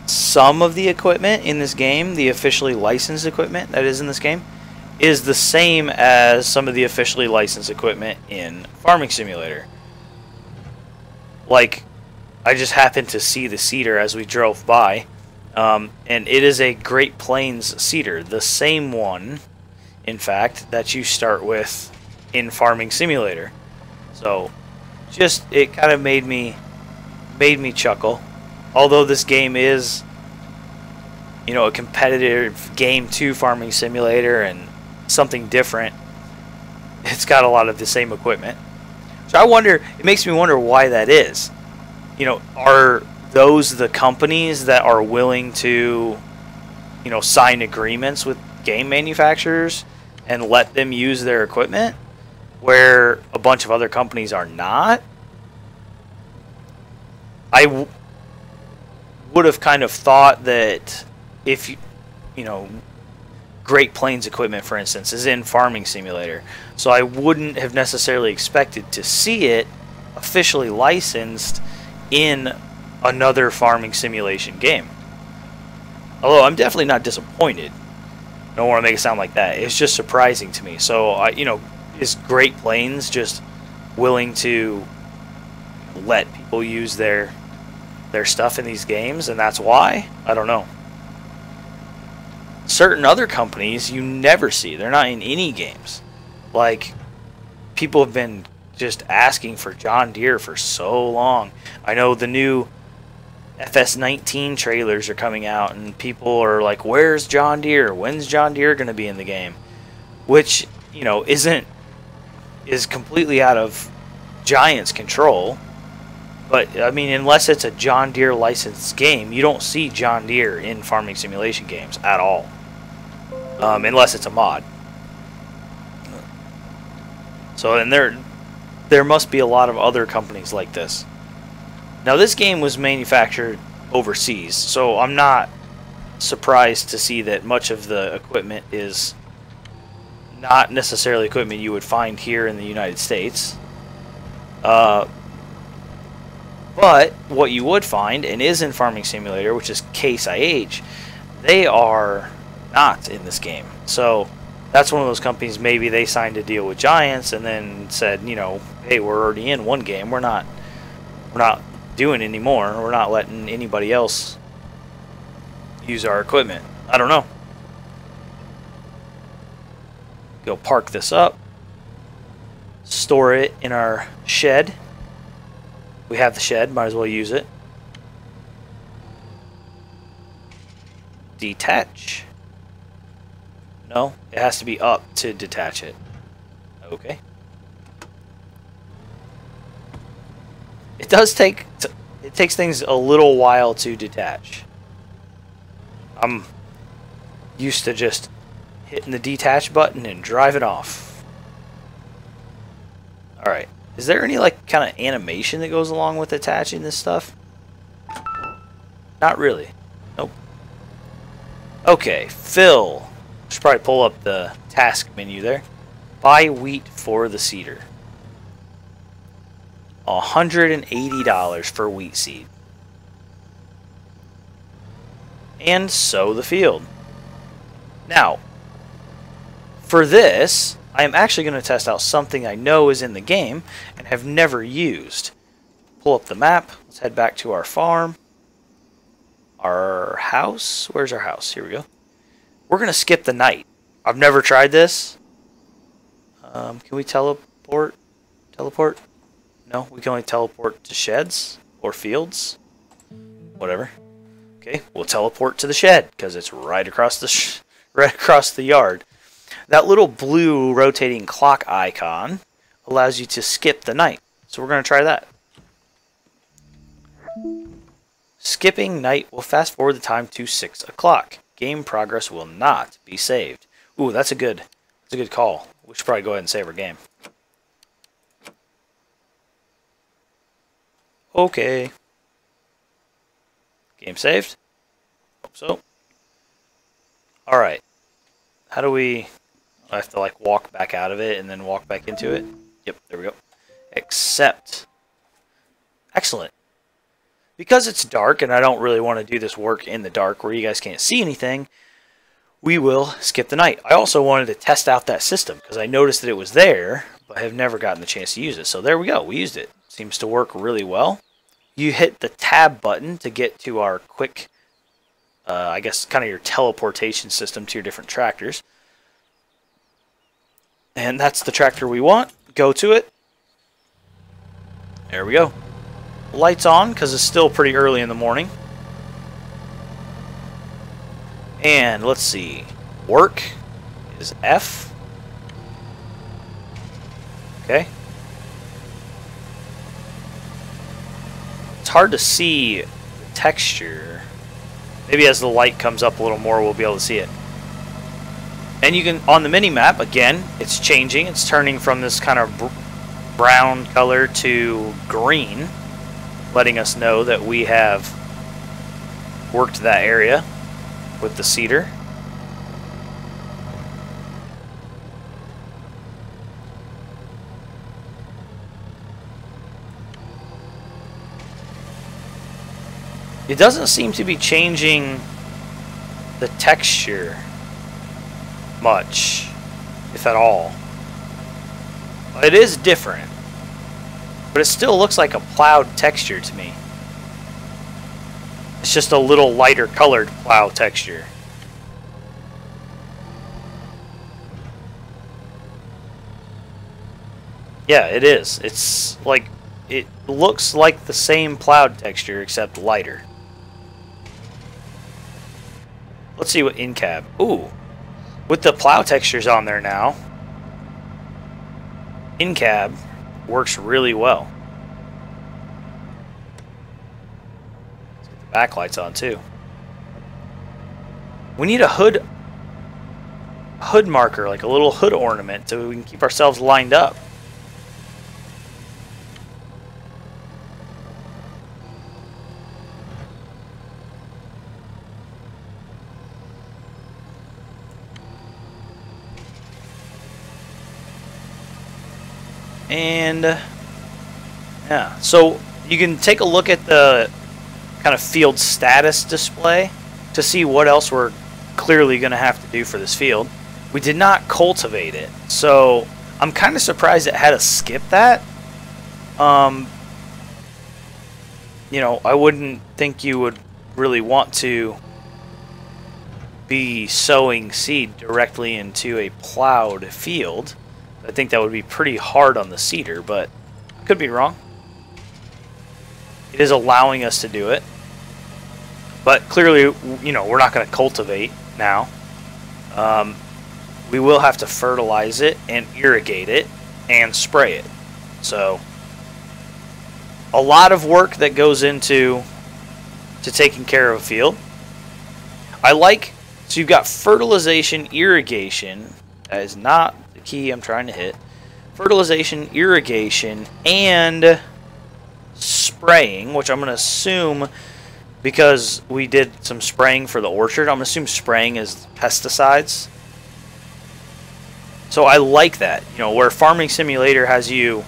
some of the equipment in this game, the officially licensed equipment that is in this game, is the same as some of the officially licensed equipment in Farming Simulator. Like, I just happened to see the seeder as we drove by, and it is a Great Plains seeder, the same one, in fact, that you start with in Farming Simulator. So, just, it kind of made me chuckle. Although this game is, you know, a competitive game to Farming Simulator and something different, it's got a lot of the same equipment. So I wonder, it makes me wonder why that is. You know, are those the companies that are willing to, you know, sign agreements with game manufacturers and let them use their equipment, where a bunch of other companies are not? I would have kind of thought that if you know, Great Plains equipment, for instance, is in Farming Simulator. So I wouldn't have necessarily expected to see it officially licensed in another farming simulation game. Although I'm definitely not disappointed. I don't want to make it sound like that. It's just surprising to me. So, you know, is Great Plains just willing to let people use their stuff in these games, and that's why? I don't know. Certain other companies you never see. They're not in any games. Like, people have been just asking for John Deere for so long. I know the new FS19 trailers are coming out, and people are like, where's John Deere? When's John Deere going to be in the game? Which, you know, is completely out of Giant's control. But, I mean, unless it's a John Deere licensed game, you don't see John Deere in farming simulation games at all. Unless it's a mod. So, and there must be a lot of other companies like this. Now, this game was manufactured overseas, so I'm not surprised to see that much of the equipment is not necessarily equipment you would find here in the United States. But what you would find, and is in Farming Simulator, which is Case IH, they are not in this game. So that's one of those companies, maybe they signed a deal with Giants and then said, you know, hey, we're already in one game. We're not doing anymore. We're not letting anybody else use our equipment. I don't know. Go park this up. Store it in our shed. We have the shed, might as well use it. Detach. No, it has to be up to detach it. Okay. It takes things a little while to detach. I'm used to just hitting the detach button and driving off. Alright. Is there any like kind of animation that goes along with attaching this stuff? Not really. Nope. Okay, fill. Should probably pull up the task menu there. Buy wheat for the seeder. $180 for wheat seed. And sow the field. Now, for this, I am actually going to test out something I know is in the game and have never used. Pull up the map. Let's head back to our farm. Our house. Where's our house? Here we go. We're going to skip the night. I've never tried this. Can we teleport? Teleport? No, we can only teleport to sheds or fields. Whatever. Okay, we'll teleport to the shed because it's right across the yard. That little blue rotating clock icon allows you to skip the night. So we're going to try that. Skipping night will fast forward the time to 6 o'clock. Game progress will not be saved. Ooh, that's a good call. We should probably go ahead and save our game. Okay. Game saved? Hope so. Alright. How do we... I have to like walk back out of it and then walk back into it? Yep, there we go. Accept. Excellent. Because it's dark and I don't really want to do this work in the dark where you guys can't see anything, we will skip the night. I also wanted to test out that system because I noticed that it was there, but I have never gotten the chance to use it. So there we go. We used it. Seems to work really well. You hit the tab button to get to our quick, I guess, kind of your teleportation system to your different tractors. And that's the tractor we want. Go to it. There we go. Lights on because it's still pretty early in the morning. And let's see. Work is F. Okay. It's hard to see the texture. Maybe as the light comes up a little more, we'll be able to see it. And you can, on the mini-map, again, it's changing. It's turning from this kind of brown color to green, letting us know that we have worked that area with the seeder. It doesn't seem to be changing the texture much, if at all. It is different, but it still looks like a plowed texture to me. It's just a little lighter colored plow texture. Yeah, it is. It's like, it looks like the same plowed texture except lighter. Let's see what in-cab. Ooh, with the plow textures on there now, in-cab works really well. Let's get the backlights on too. We need a hood marker, like a little hood ornament, so we can keep ourselves lined up. And yeah, so you can take a look at the kind of field status display to see what else we're clearly going to have to do for this field. We did not cultivate it, so I'm kind of surprised it had to skip that. You know, I wouldn't think you would really want to be sowing seed directly into a plowed field. I think that would be pretty hard on the seeder, but I could be wrong. It is allowing us to do it. But clearly, you know, we're not going to cultivate now. We will have to fertilize it and irrigate it and spray it. So, a lot of work that goes into taking care of a field. I like, so you've got fertilization, irrigation. That is not the key I'm trying to hit. Fertilization, irrigation, and spraying, which I'm going to assume, because we did some spraying for the orchard, I'm going to assume spraying is pesticides. So I like that. You know, where Farming Simulator has you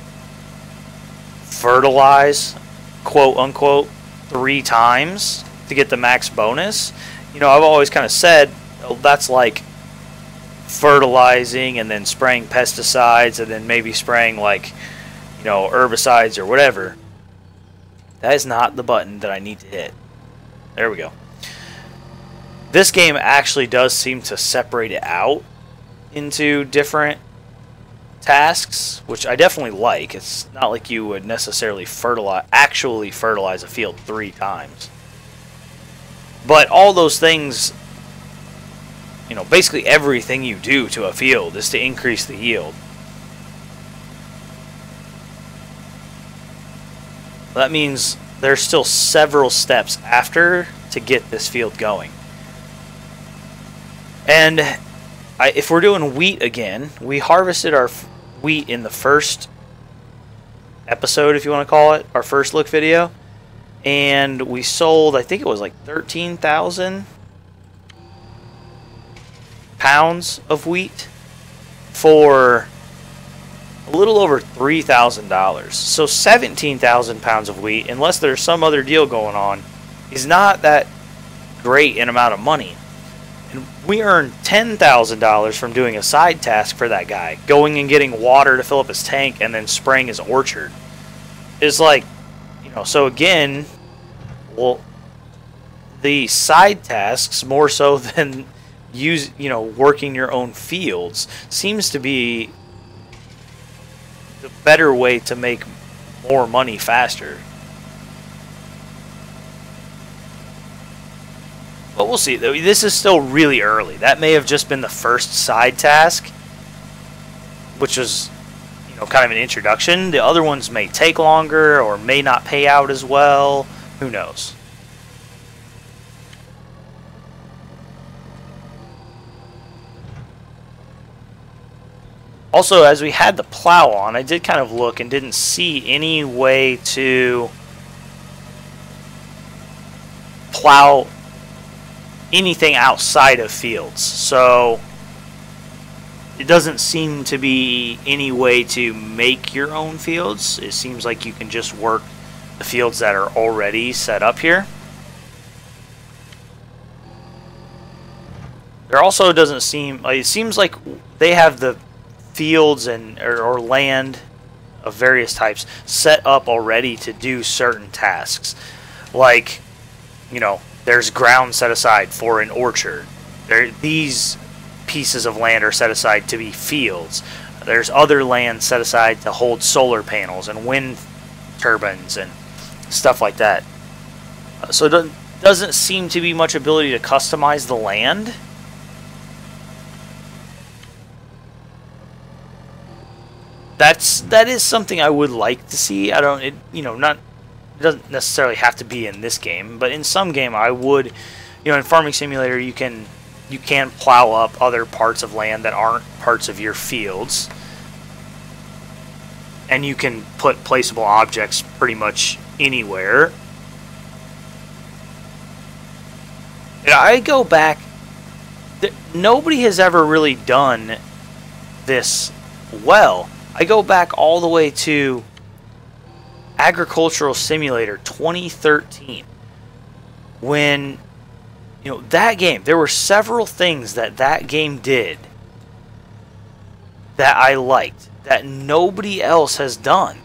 fertilize, quote unquote, 3 times to get the max bonus. You know, I've always kind of said, oh, that's like fertilizing and then spraying pesticides and then maybe spraying, like, you know, herbicides or whatever. That is not the button that I need to hit. There we go. This game actually does seem to separate it out into different tasks, which I definitely like. It's not like you would necessarily actually fertilize a field 3 times. But all those things, you know, basically everything you do to a field is to increase the yield. That means there's still several steps after to get this field going. And if we're doing wheat again, we harvested our wheat in the first episode, if you want to call it, our first look video. And we sold, I think it was like 13,000 pounds of wheat for a little over $3,000. So 17,000 pounds of wheat, unless there's some other deal going on, is not that great an amount of money. And we earned $10,000 from doing a side task for that guy, going and getting water to fill up his tank and then spraying his orchard. It's like, you know, so again, well, the side tasks more so than working your own fields seems to be the better way to make more money faster. But we'll see. This is still really early. That may have just been the first side task, which was, you know, kind of an introduction. The other ones may take longer or may not pay out as well. Who knows? Also, as we had the plow on, I did kind of look and didn't see any way to plow anything outside of fields. So it doesn't seem to be any way to make your own fields. It seems like you can just work the fields that are already set up here. There also doesn't seem like, it seems like they have the fields and or land of various types set up already to do certain tasks. Like, you know, there's ground set aside for an orchard. These pieces of land are set aside to be fields. There's other land set aside to hold solar panels and wind turbines and stuff like that. So it doesn't seem to be much ability to customize the land. That is something I would like to see. I don't, it doesn't necessarily have to be in this game, but in some game I would, in Farming Simulator you can plow up other parts of land that aren't parts of your fields, and you can put placeable objects pretty much anywhere. And I go back, nobody has ever really done this well. I go back all the way to Agricultural Simulator 2013, when that game, there were several things that game did that I liked that nobody else has done.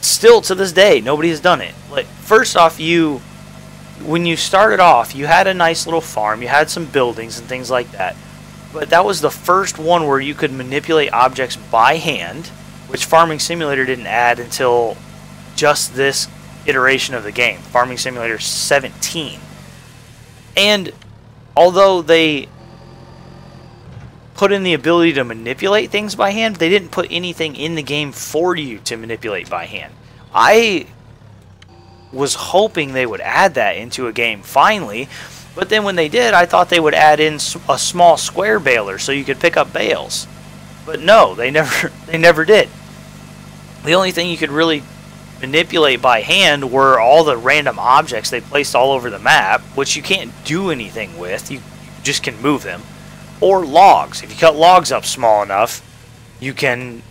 Still to this day, nobody has done it. Like, first off, when you started off, you had a nice little farm, you had some buildings and things like that. But that was the first one where you could manipulate objects by hand, which Farming Simulator didn't add until just this iteration of the game, Farming Simulator 17. And although they put in the ability to manipulate things by hand, they didn't put anything in the game for you to manipulate by hand. I was hoping they would add that into a game finally, but then when they did, I thought they would add in a small square baler so you could pick up bales. But no, they never did. The only thing you could really manipulate by hand were all the random objects they placed all over the map, which you can't do anything with. You just can move them. Or logs. If you cut logs up small enough, you can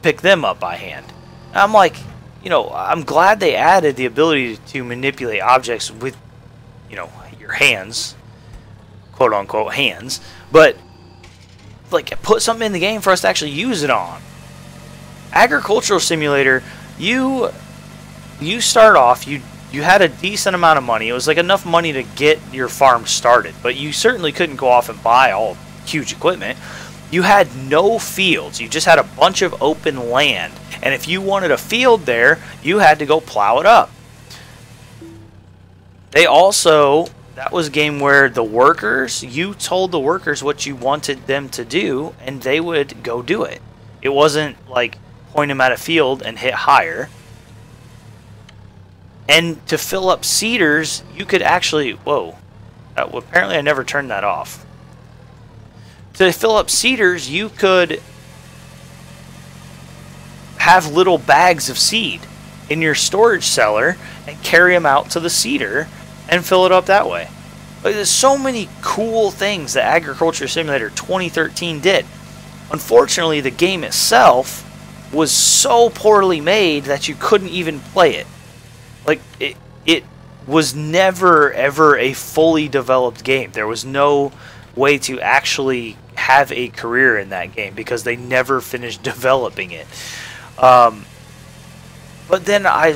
pick them up by hand. And I'm like, I'm glad they added the ability to manipulate objects with, your hands, quote unquote hands, but like, put something in the game for us to actually use it on. Agricultural Simulator, you start off, you had a decent amount of money. It was like enough money to get your farm started, but you certainly couldn't go off and buy all huge equipment. You had no fields. You just had a bunch of open land, and if you wanted a field there, you had to go plow it up. That was a game where the workers, you told the workers what you wanted them to do, and they would go do it. It wasn't like point them at a field and hit hire. And to fill up seeders, you could actually... Whoa. Apparently I never turned that off. To fill up seeders, you could have little bags of seed in your storage cellar and carry them out to the seeder and fill it up that way. Like, there's so many cool things that Agriculture Simulator 2013 did. Unfortunately, the game itself was so poorly made that you couldn't even play it. Like, it was never ever a fully developed game. There was no way to actually have a career in that game because they never finished developing it. But then I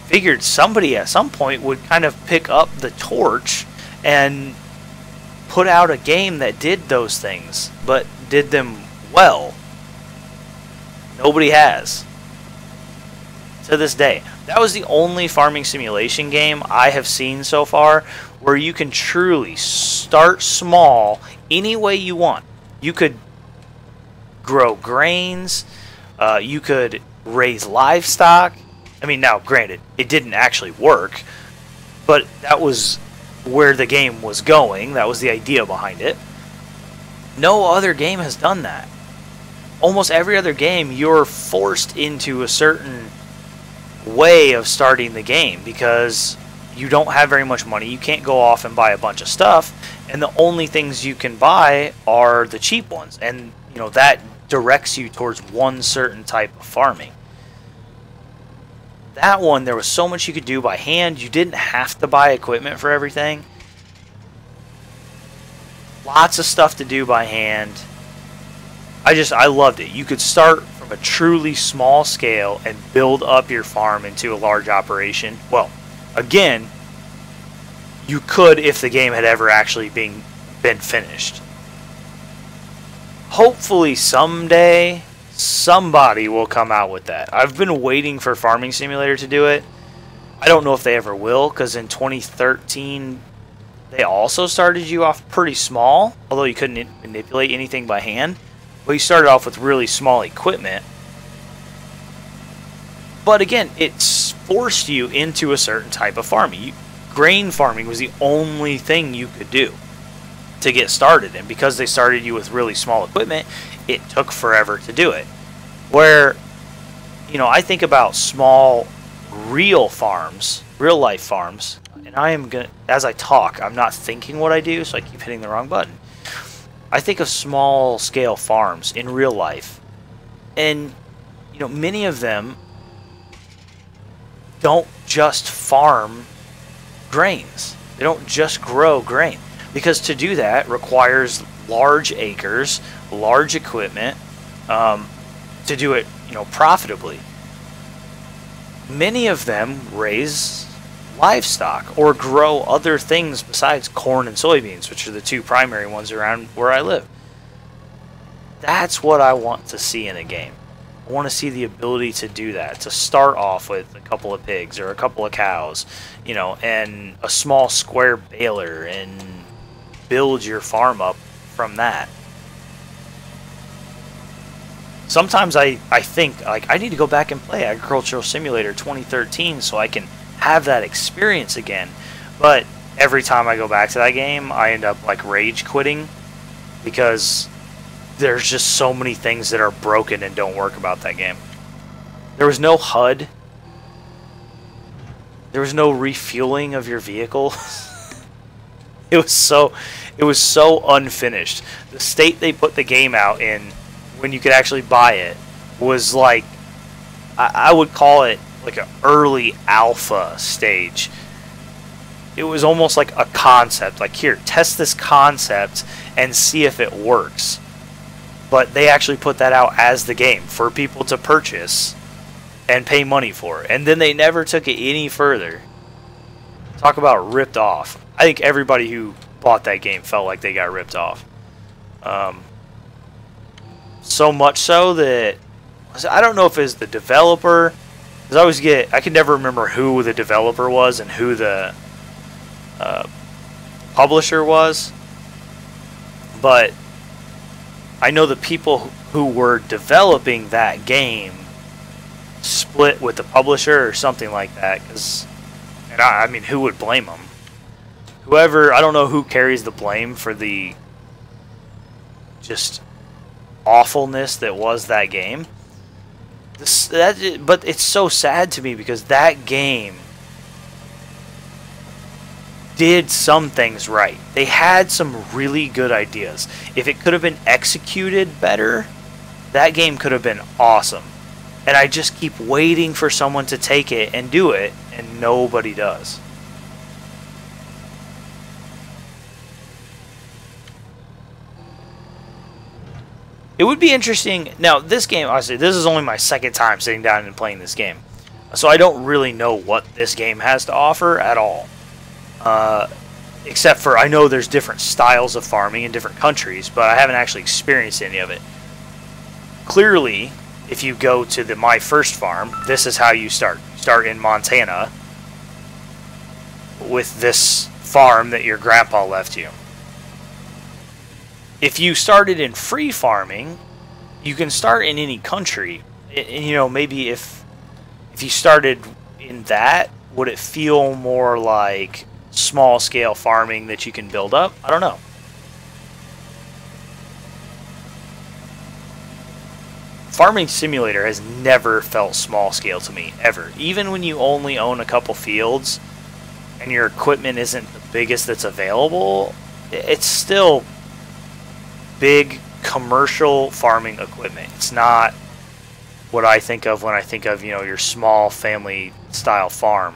figured somebody at some point would kind of pick up the torch and put out a game that did those things, but did them well. Nobody has. To this day. That was the only farming simulation game I have seen so far where you can truly start small any way you want. You could grow grains, you could raise livestock. I mean, now granted, it didn't actually work, but that was where the game was going. That was the idea behind it. No other game has done that. Almost every other game, you're forced into a certain way of starting the game because you don't have very much money. You can't go off and buy a bunch of stuff, and the only things you can buy are the cheap ones, and that directs you towards one certain type of farming. That one, there was so much you could do by hand. You didn't have to buy equipment for everything. Lots of stuff to do by hand. I loved it. You could start from a truly small scale and build up your farm into a large operation. Well, again, you could if the game had ever actually been finished. Hopefully someday somebody will come out with that. I've been waiting for Farming Simulator to do it. I don't know if they ever will, because in 2013 they also started you off pretty small, although you couldn't manipulate anything by hand. But you started off with really small equipment. But again, it's forced you into a certain type of farming. Grain farming was the only thing you could do to get started. And because they started you with really small equipment, it took forever to do it. Where, you know, I think about small, real farms, real life farms. And I am going to, as I talk, I'm not thinking what I do, so I keep hitting the wrong button. I think of small scale farms in real life, and you know, many of them don't just farm grains. They don't just grow grain, because to do that requires large acres, large equipment, to do it, you know, profitably. Many of them raise livestock or grow other things besides corn and soybeans, which are the two primary ones around where I live. That's what I want to see in a game. I want to see the ability to do that, to start off with a couple of pigs or a couple of cows, you know, and a small square baler, and build your farm up from that. Sometimes I think, like, I need to go back and play Agricultural Simulator 2013 so I can have that experience again. But every time I go back to that game, I end up like rage quitting, because there's just so many things that are broken and don't work about that game. There was no HUD. There was no refueling of your vehicle. It was so unfinished. The state they put the game out in when you could actually buy it was like, I would call it like an early alpha stage. It was almost like a concept, like, here, test this concept and see if it works. But they actually put that out as the game for people to purchase and pay money for, and then they never took it any further. Talk about ripped off. I think everybody who bought that game felt like they got ripped off. So much so that I don't know if it's the developer. I can never remember who the developer was and who the publisher was, but I know the people who were developing that game split with the publisher or something like that. And I mean, who would blame them? Whoever, I don't know who carries the blame for the just awfulness that was that game. But it's so sad to me, because that game did some things right. They had some really good ideas. If it could have been executed better, that game could have been awesome. And I just keep waiting for someone to take it and do it, and nobody does. It would be interesting. Now, this game, honestly, this is only my second time sitting down and playing this game, so I don't really know what this game has to offer at all. Except for, I know there's different styles of farming in different countries, but I haven't actually experienced any of it. Clearly, if you go to my first farm, this is how you start. You start in Montana with this farm that your grandpa left you. If you started in free farming, you can start in any country. You know, maybe if you started in that, would it feel more like small scale farming that you can build up? I don't know. Farming Simulator has never felt small scale to me, ever. Even when you only own a couple fields and your equipment isn't the biggest that's available, it's still big commercial farming equipment. It's not what I think of when I think of, you know, your small family style farm.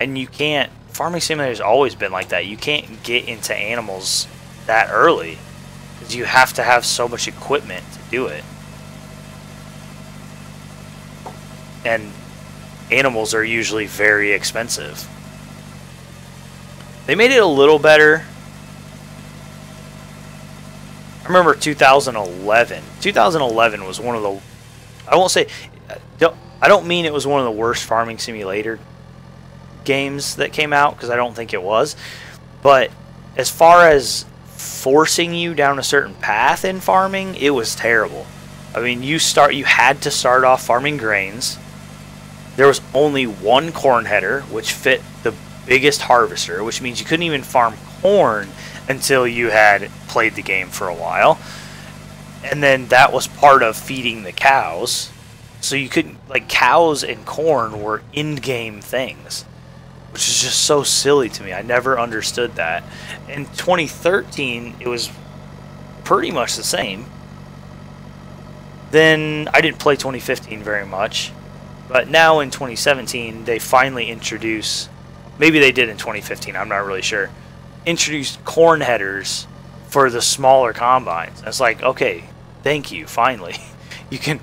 And you can't, Farming Simulator's always been like that. You can't get into animals that early because you have to have so much equipment to do it. And animals are usually very expensive. They made it a little better. I remember 2011. 2011 was one of the, I won't say, I don't mean it was one of the worst Farming Simulator games that came out, because I don't think it was. But as far as forcing you down a certain path in farming, it was terrible. I mean, you had to start off farming grains. There was only one corn header, which fit the biggest harvester, which means you couldn't even farm corn until you had played the game for a while. And then that was part of feeding the cows. So you couldn't, like, cows and corn were in-game things, which is just so silly to me. I never understood that. In 2013, it was pretty much the same. Then I didn't play 2015 very much. But now in 2017, they finally introduce, maybe they did in 2015, I'm not really sure, introduced corn headers for the smaller combines. And it's like, okay, thank you, finally. You can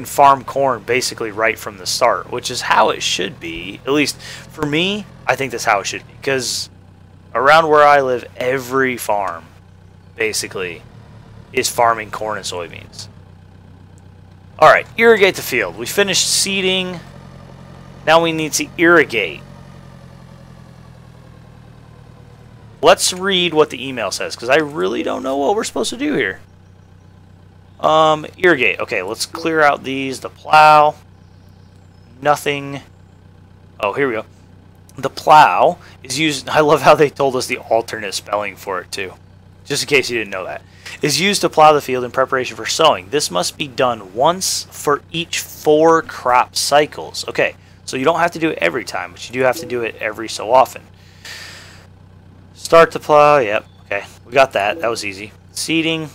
farm corn basically right from the start, which is how it should be. At least for me, I think that's how it should be. Because around where I live, every farm basically is farming corn and soybeans. Alright, irrigate the field. We finished seeding. Now we need to irrigate. Let's read what the email says, because I really don't know what we're supposed to do here. Irrigate. Okay, let's clear out these. The plow. Nothing. Oh, here we go. The plow is used. I love how they told us the alternate spelling for it, too. Just in case you didn't know that. Is used to plow the field in preparation for sowing. This must be done once for each 4 crop cycles. Okay, so you don't have to do it every time, but you do have to do it every so often. Start the plow. Yep. Okay, we got that. That was easy. Seeding.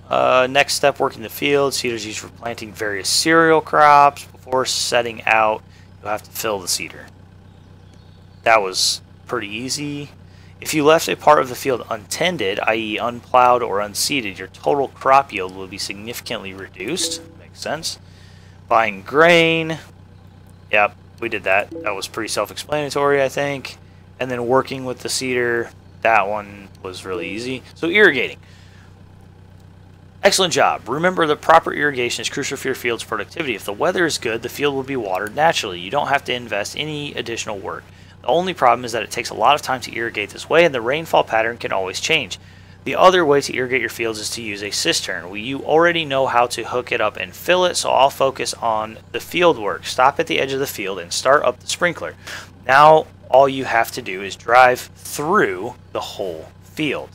Next step, working the field. Seeders used for planting various cereal crops. Before setting out, you'll have to fill the seeder. That was pretty easy. If you left a part of the field untended, i.e. unplowed or unseeded, your total crop yield will be significantly reduced. Makes sense. Buying grain. Yep, we did that. That was pretty self-explanatory, I think. And then working with the seeder, that one was really easy. So irrigating. Excellent job. Remember, the proper irrigation is crucial for your field's productivity. If the weather is good, the field will be watered naturally. You don't have to invest any additional work. The only problem is that it takes a lot of time to irrigate this way, and the rainfall pattern can always change. The other way to irrigate your fields is to use a cistern. You already know how to hook it up and fill it, so I'll focus on the field work. Stop at the edge of the field and start up the sprinkler. Now all you have to do is drive through the whole field.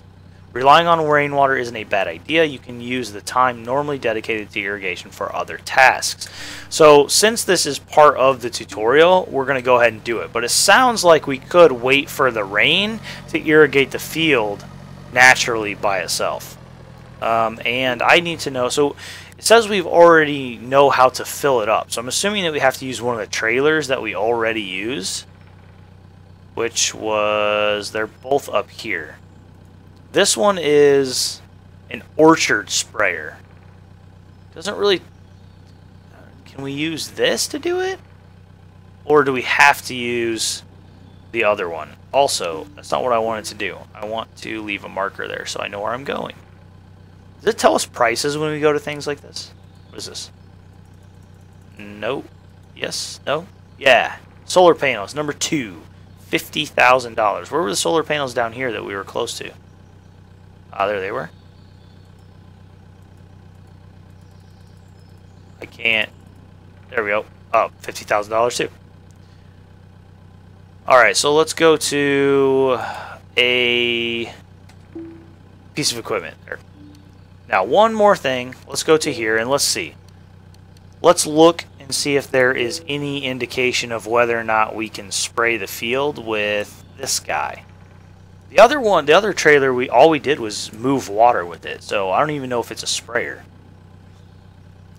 Relying on rainwater isn't a bad idea. You can use the time normally dedicated to irrigation for other tasks. So since this is part of the tutorial, we're going to go ahead and do it. But it sounds like we could wait for the rain to irrigate the field naturally by itself. And I need to know, so it says we've already know how to fill it up. So I'm assuming that we have to use one of the trailers that we already use, which was, they're both up here. This one is an orchard sprayer. Doesn't really... Can we use this to do it? Or do we have to use the other one? Also, that's not what I wanted to do. I want to leave a marker there so I know where I'm going. Does it tell us prices when we go to things like this? What is this? No. Yes? No? Yeah. Solar panels. Number 2. $50,000. Where were the solar panels down here that we were close to? Ah, there they were. I can't. There we go. Oh, $50,000 too. Alright, so let's go to a piece of equipment there. Now, one more thing. Let's go to here and let's see. Let's look and see if there is any indication of whether or not we can spray the field with this guy. The other one, the other trailer, all we did was move water with it, so I don't even know if it's a sprayer.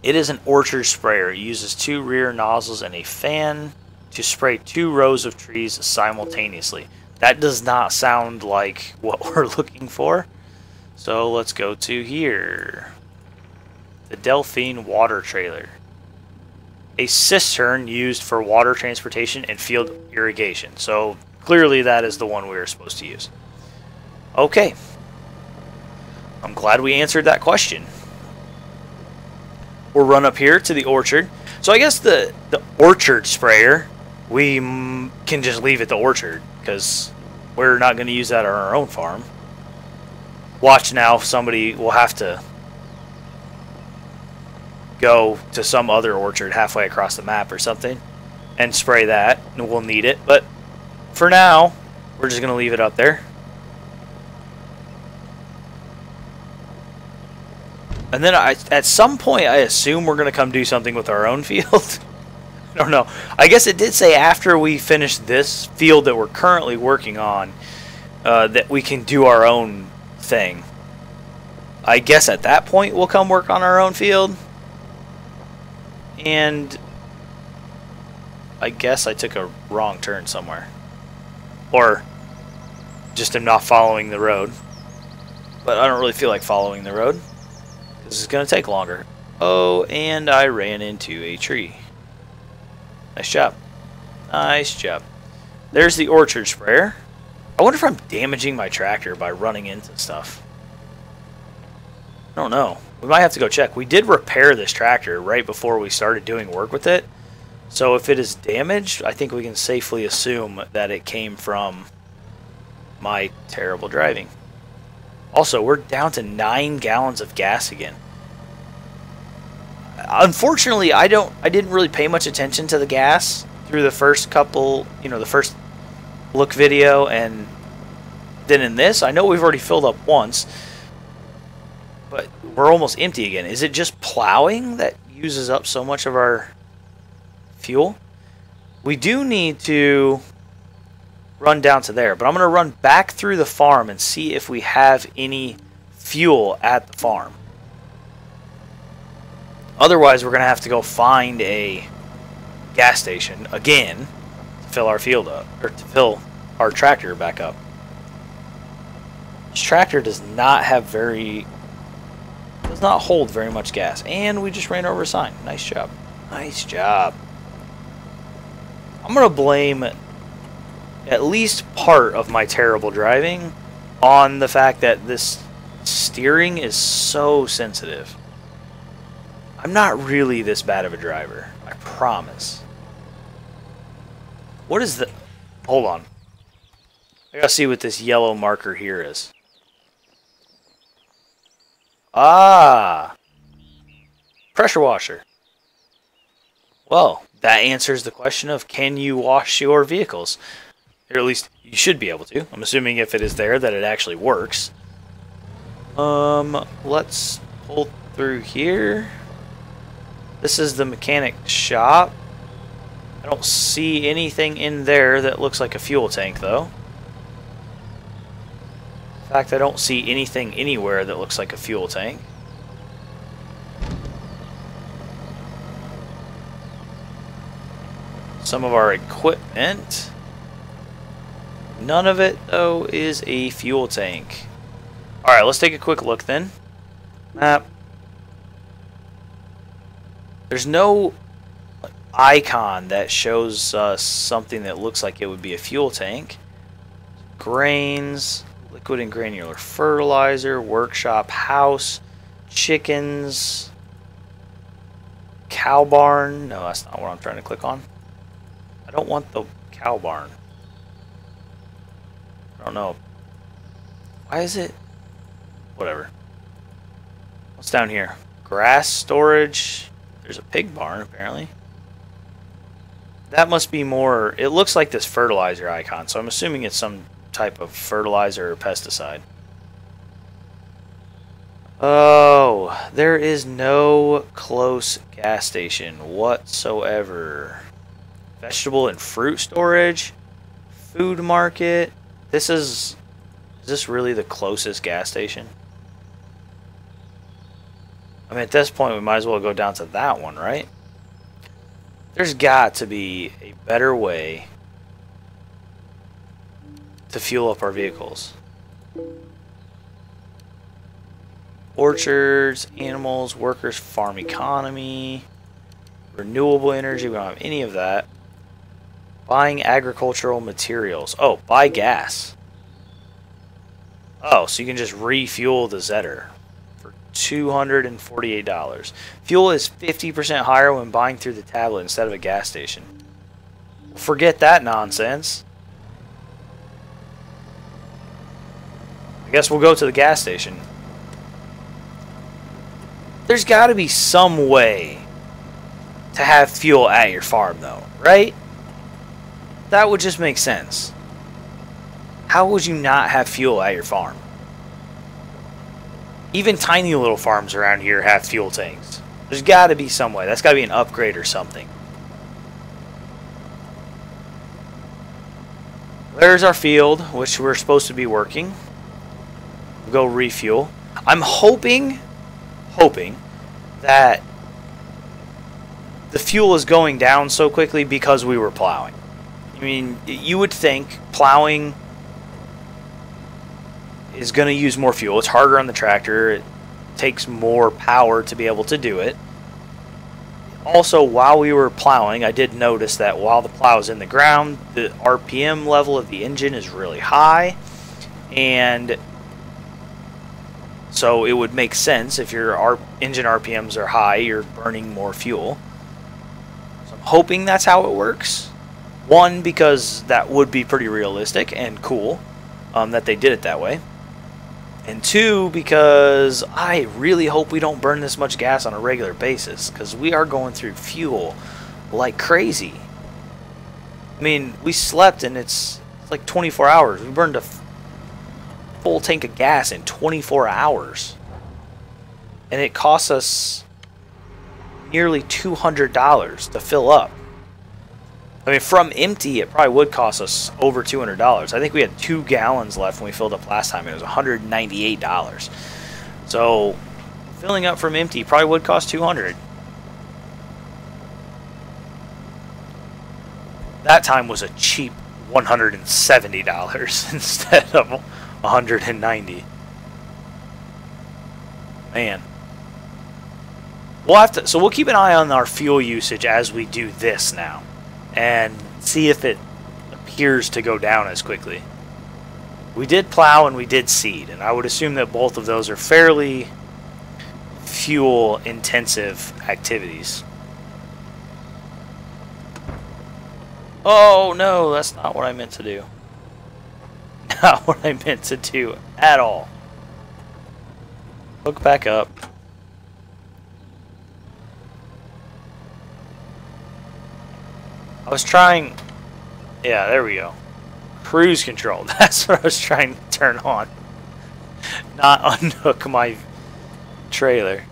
It is an orchard sprayer. It uses 2 rear nozzles and a fan. to spray 2 rows of trees simultaneously. That does not sound like what we're looking for. So let's go to here. The Delphine Water Trailer. A cistern used for water transportation and field irrigation. So clearly that is the one we were supposed to use. Okay. I'm glad we answered that question. We'll run up here to the orchard. So I guess the orchard sprayer, we can just leave at the orchard because we're not going to use that on our own farm. Watch now, somebody will have to go to some other orchard halfway across the map or something and spray that, and we'll need it. But for now, we're just going to leave it up there. And then at some point, I assume we're going to come do something with our own field. I don't know. I guess it did say after we finish this field that we're currently working on, that we can do our own thing. I guess at that point, we'll come work on our own field. And I guess I took a wrong turn somewhere. Or just am not following the road. But I don't really feel like following the road. This is going to take longer. Oh, and I ran into a tree. Nice job. Nice job. There's the orchard sprayer. I wonder if I'm damaging my tractor by running into stuff. I don't know. We might have to go check. We did repair this tractor right before we started doing work with it. So if it is damaged, I think we can safely assume that it came from my terrible driving. Also, we're down to 9 gallons of gas again. Unfortunately, I didn't really pay much attention to the gas through the first couple, the first look video, and then in this, I know we've already filled up once, but we're almost empty again. Is it just plowing that uses up so much of our fuel? We do need to run down to there, but I'm going to run back through the farm and see if we have any fuel at the farm. Otherwise, we're going to have to go find a gas station again to fill our field up, or to fill our tractor back up. This tractor does not hold very much gas, and we just ran over a sign. Nice job. Nice job. I'm going to blame at least part of my terrible driving on the fact that this steering is so sensitive. I'm not really this bad of a driver, I promise. What is the... Hold on. I gotta see what this yellow marker here is. Ah! Pressure washer. Well, that answers the question of can you wash your vehicles? Or at least you should be able to. I'm assuming if it is there that it actually works. Let's pull through here. This is the mechanic shop. I don't see anything in there that looks like a fuel tank, though. In fact, I don't see anything anywhere that looks like a fuel tank. Some of our equipment. None of it, though, is a fuel tank. Alright, let's take a quick look then. Map. There's no icon that shows us something that looks like it would be a fuel tank. Grains, liquid and granular fertilizer, workshop, house, chickens, cow barn. No, that's not what I'm trying to click on. I don't want the cow barn. I don't know. Why is it? Whatever. What's down here? Grass storage. There's a pig barn, apparently. That must be more... It looks like this fertilizer icon, so I'm assuming it's some type of fertilizer or pesticide. Oh, there is no close gas station whatsoever. Vegetable and fruit storage. Food market. This is... Is this really the closest gas station? I mean, at this point, we might as well go down to that one, right? There's got to be a better way to fuel up our vehicles. Orchards, animals, workers, farm economy, renewable energy. We don't have any of that. Buying agricultural materials. Oh, buy gas. Oh, so you can just refuel the Zetter for $248. Fuel is 50% higher when buying through the tablet instead of a gas station. Forget that nonsense. I guess we'll go to the gas station. There's got to be some way to have fuel at your farm, though, right? That would just make sense. How would you not have fuel at your farm? Even tiny little farms around here have fuel tanks. There's got to be some way. That's got to be an upgrade or something. There's our field, which we're supposed to be working. We'll go refuel. I'm hoping that the fuel is going down so quickly because we were plowing. I mean, you would think plowing is going to use more fuel. It's harder on the tractor. It takes more power to be able to do it. Also, while we were plowing, I did notice that while the plow is in the ground, the RPM level of the engine is really high. And so it would make sense if your engine RPMs are high, you're burning more fuel. So I'm hoping that's how it works. One, because that would be pretty realistic and cool that they did it that way. And two, because I really hope we don't burn this much gas on a regular basis, because we are going through fuel like crazy. I mean, we slept and it's like 24 hours. We burned a full tank of gas in 24 hours. And it cost us nearly $200 to fill up. I mean, from empty, it probably would cost us over $200. I think we had 2 gallons left when we filled up last time. It was $198. So, filling up from empty probably would cost $200. That time was a cheap $170 instead of $190. Man. We'll have to, so we'll keep an eye on our fuel usage as we do this now, and see if it appears to go down as quickly. We did plow and we did seed, and I would assume that both of those are fairly fuel intensive activities. Oh no, that's not what I meant to do. Not what I meant to do at all. Hook back up. I was trying... Yeah, there we go. Cruise control. That's what I was trying to turn on. Not unhook my trailer.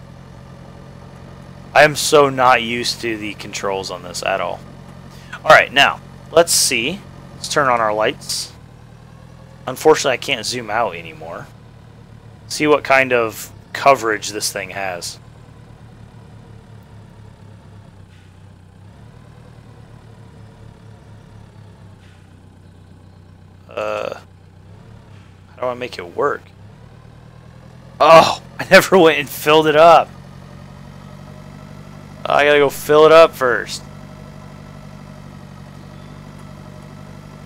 I am so not used to the controls on this at all. Alright, now, let's see. Let's turn on our lights. Unfortunately, I can't zoom out anymore. See what kind of coverage this thing has. How do I make it work? Oh, I never went and filled it up. I gotta go fill it up first.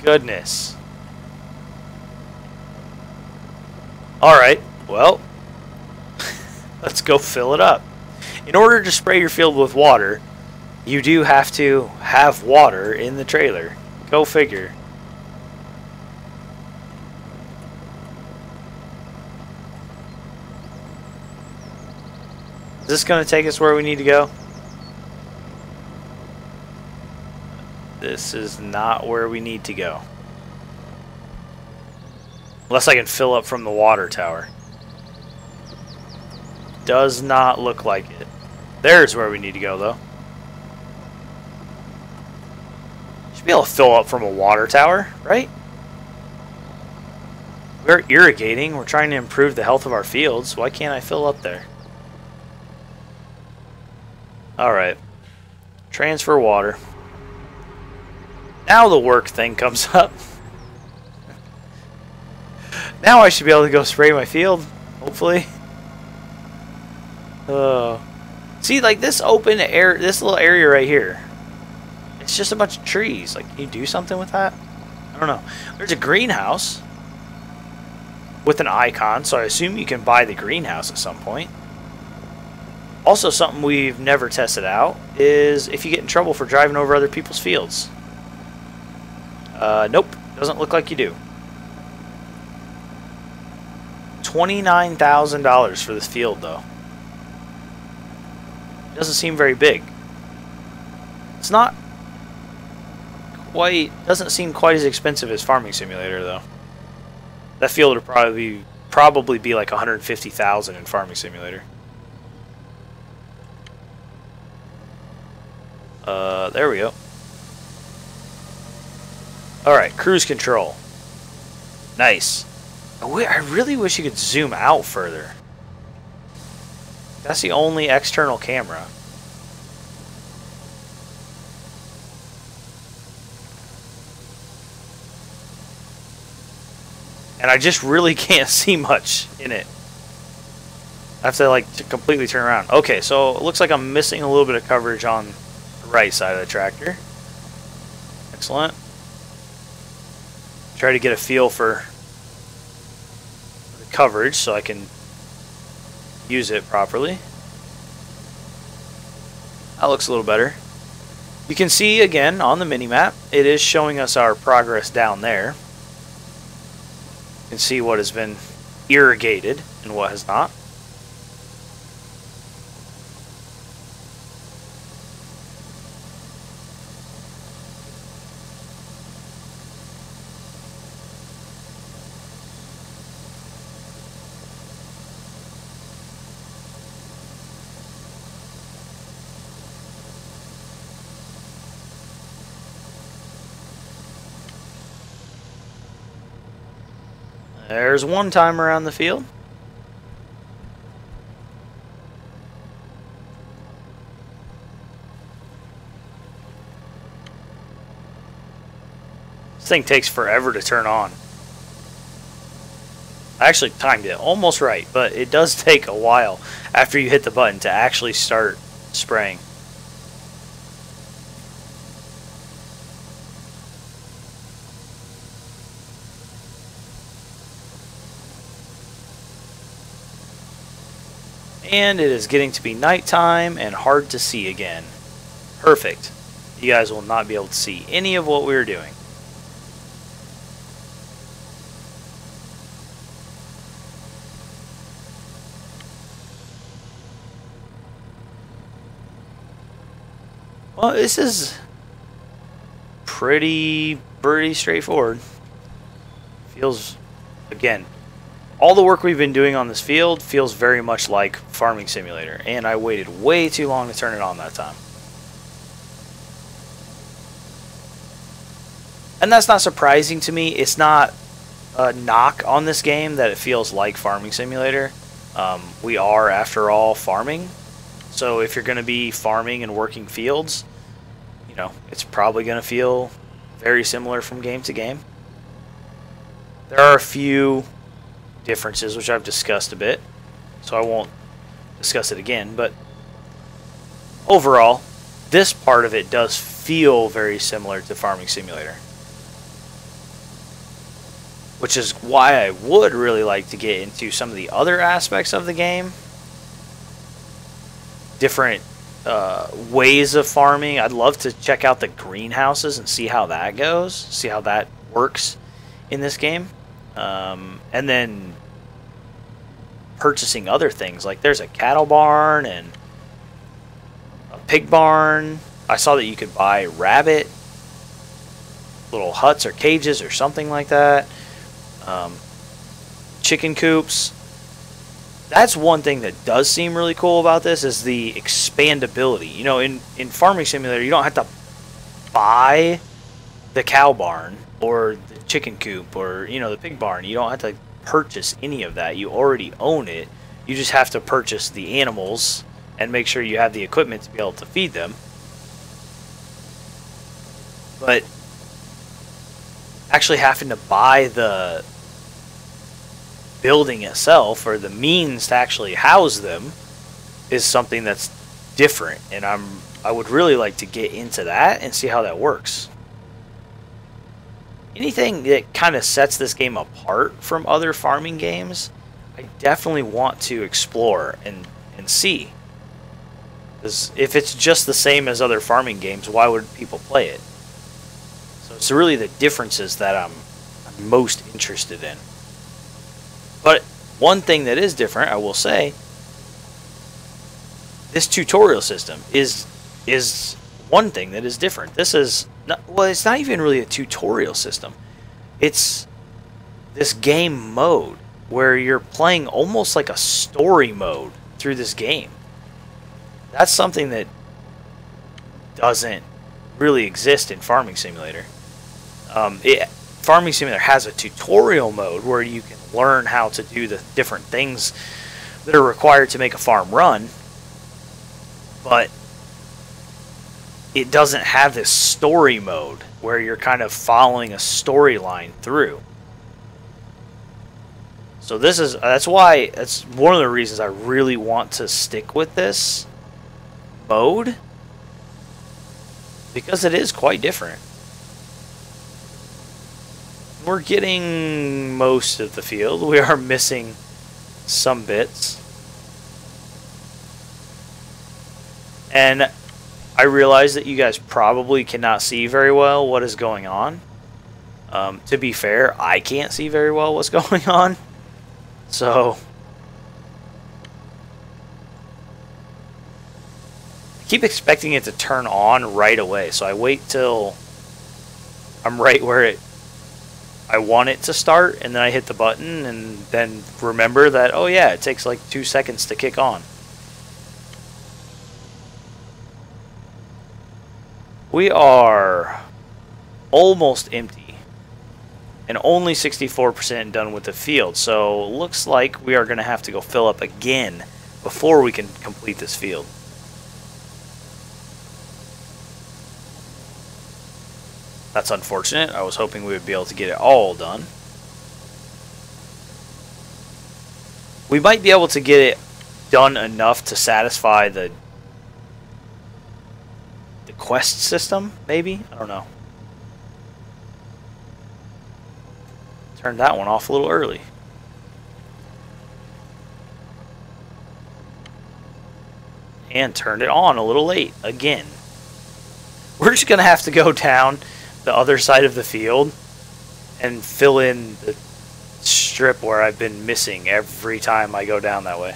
Goodness. Alright, well, let's go fill it up. In order to spray your field with water, you do have to have water in the trailer. Go figure. Is this going to take us where we need to go? This is not where we need to go. Unless I can fill up from the water tower. Does not look like it. There's where we need to go, though. Should be able to fill up from a water tower, right? We're irrigating. We're trying to improve the health of our fields. Why can't I fill up there? Alright. Transfer water. Now the work thing comes up. Now I should be able to go spray my field, hopefully. See, like this open air, this little area right here. It's just a bunch of trees. Like, can you do something with that? I don't know. There's a greenhouse with an icon, so I assume you can buy the greenhouse at some point. Also, something we've never tested out is if you get in trouble for driving over other people's fields. Nope. Doesn't look like you do. $29,000 for this field, though. Doesn't seem very big. It's not quite... Doesn't seem quite as expensive as Farming Simulator, though. That field would probably be like $150,000 in Farming Simulator. There we go. Alright, cruise control. Nice. I really wish you could zoom out further. That's the only external camera. And I just really can't see much in it. I have to like completely turn around. Okay, so it looks like I'm missing a little bit of coverage on the right side of the tractor. Excellent. Try to get a feel for the coverage so I can use it properly. That looks a little better. You can see again on the mini-map, it is showing us our progress down there. You can see what has been irrigated and what has not. There's one timer around the field. This thing takes forever to turn on. I actually timed it almost right, but it does take a while after you hit the button to actually start spraying. And it is getting to be nighttime and hard to see again. Perfect. You guys will not be able to see any of what we're doing. Well, this is pretty straightforward. Feels, again, all the work we've been doing on this field feels very much like Farming Simulator, and I waited way too long to turn it on that time. And that's not surprising to me. It's not a knock on this game that it feels like Farming Simulator. We are, after all, farming. So if you're going to be farming and working fields, you know, it's probably going to feel very similar from game to game. There are a few differences which I've discussed a bit, so I won't discuss it again, but overall this part of it does feel very similar to Farming Simulator, which is why I would really like to get into some of the other aspects of the game, different ways of farming. I'd love to check out the greenhouses and see how that goes, see how that works in this game. And then purchasing other things, like there's a cattle barn and a pig barn. I saw that you could buy rabbit little huts or cages or something like that. Chicken coops. That's one thing that does seem really cool about this, is the expandability. You know, in Farming Simulator, you don't have to buy the cow barn or the chicken coop or, you know, the pig barn. You don't have to purchase any of that. You already own it. You just have to purchase the animals and make sure you have the equipment to be able to feed them. But actually having to buy the building itself, or the means to actually house them, is something that's different, and I would really like to get into that and see how that works. Anything that kind of sets this game apart from other farming games, I definitely want to explore and see. Because if it's just the same as other farming games, why would people play it? So it's really the differences that I'm most interested in. But one thing that is different, I will say, this tutorial system is one thing that is different. This is not, well, it's not even really a tutorial system. It's this game mode where you're playing almost like a story mode through this game. That's something that doesn't really exist in Farming Simulator. Farming Simulator has a tutorial mode where you can learn how to do the different things that are required to make a farm run, but it doesn't have this story mode where you're kind of following a storyline through. So that's one of the reasons I really want to stick with this mode, because it is quite different. We're getting most of the field. We are missing some bits. And I realize that you guys probably cannot see very well what is going on. To be fair, I can't see very well what's going on. So I keep expecting it to turn on right away. So I wait till I'm right where I want it to start, and then I hit the button, and then remember that, oh yeah, it takes like 2 seconds to kick on. We are almost empty and only 64% done with the field, so looks like we are going to have to go fill up again before we can complete this field. That's unfortunate. I was hoping we would be able to get it all done. We might be able to get it done enough to satisfy the quest system, maybe? I don't know. Turned that one off a little early. And turned it on a little late again. We're just going to have to go down the other side of the field and fill in the strip where I've been missing every time I go down that way.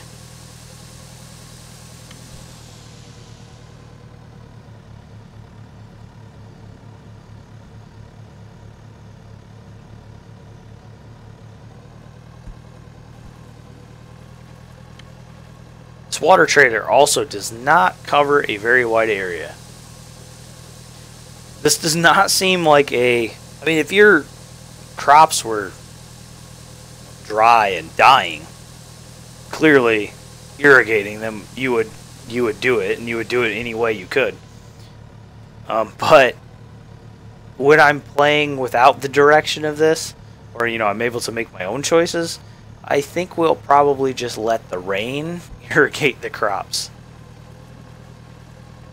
This water trailer also does not cover a very wide area. This does not seem like I mean, if your crops were dry and dying, clearly irrigating them, you would do it, and you would do it any way you could. But when I'm playing without the direction of this, or I'm able to make my own choices, I think we'll probably just let the rain irrigate the crops.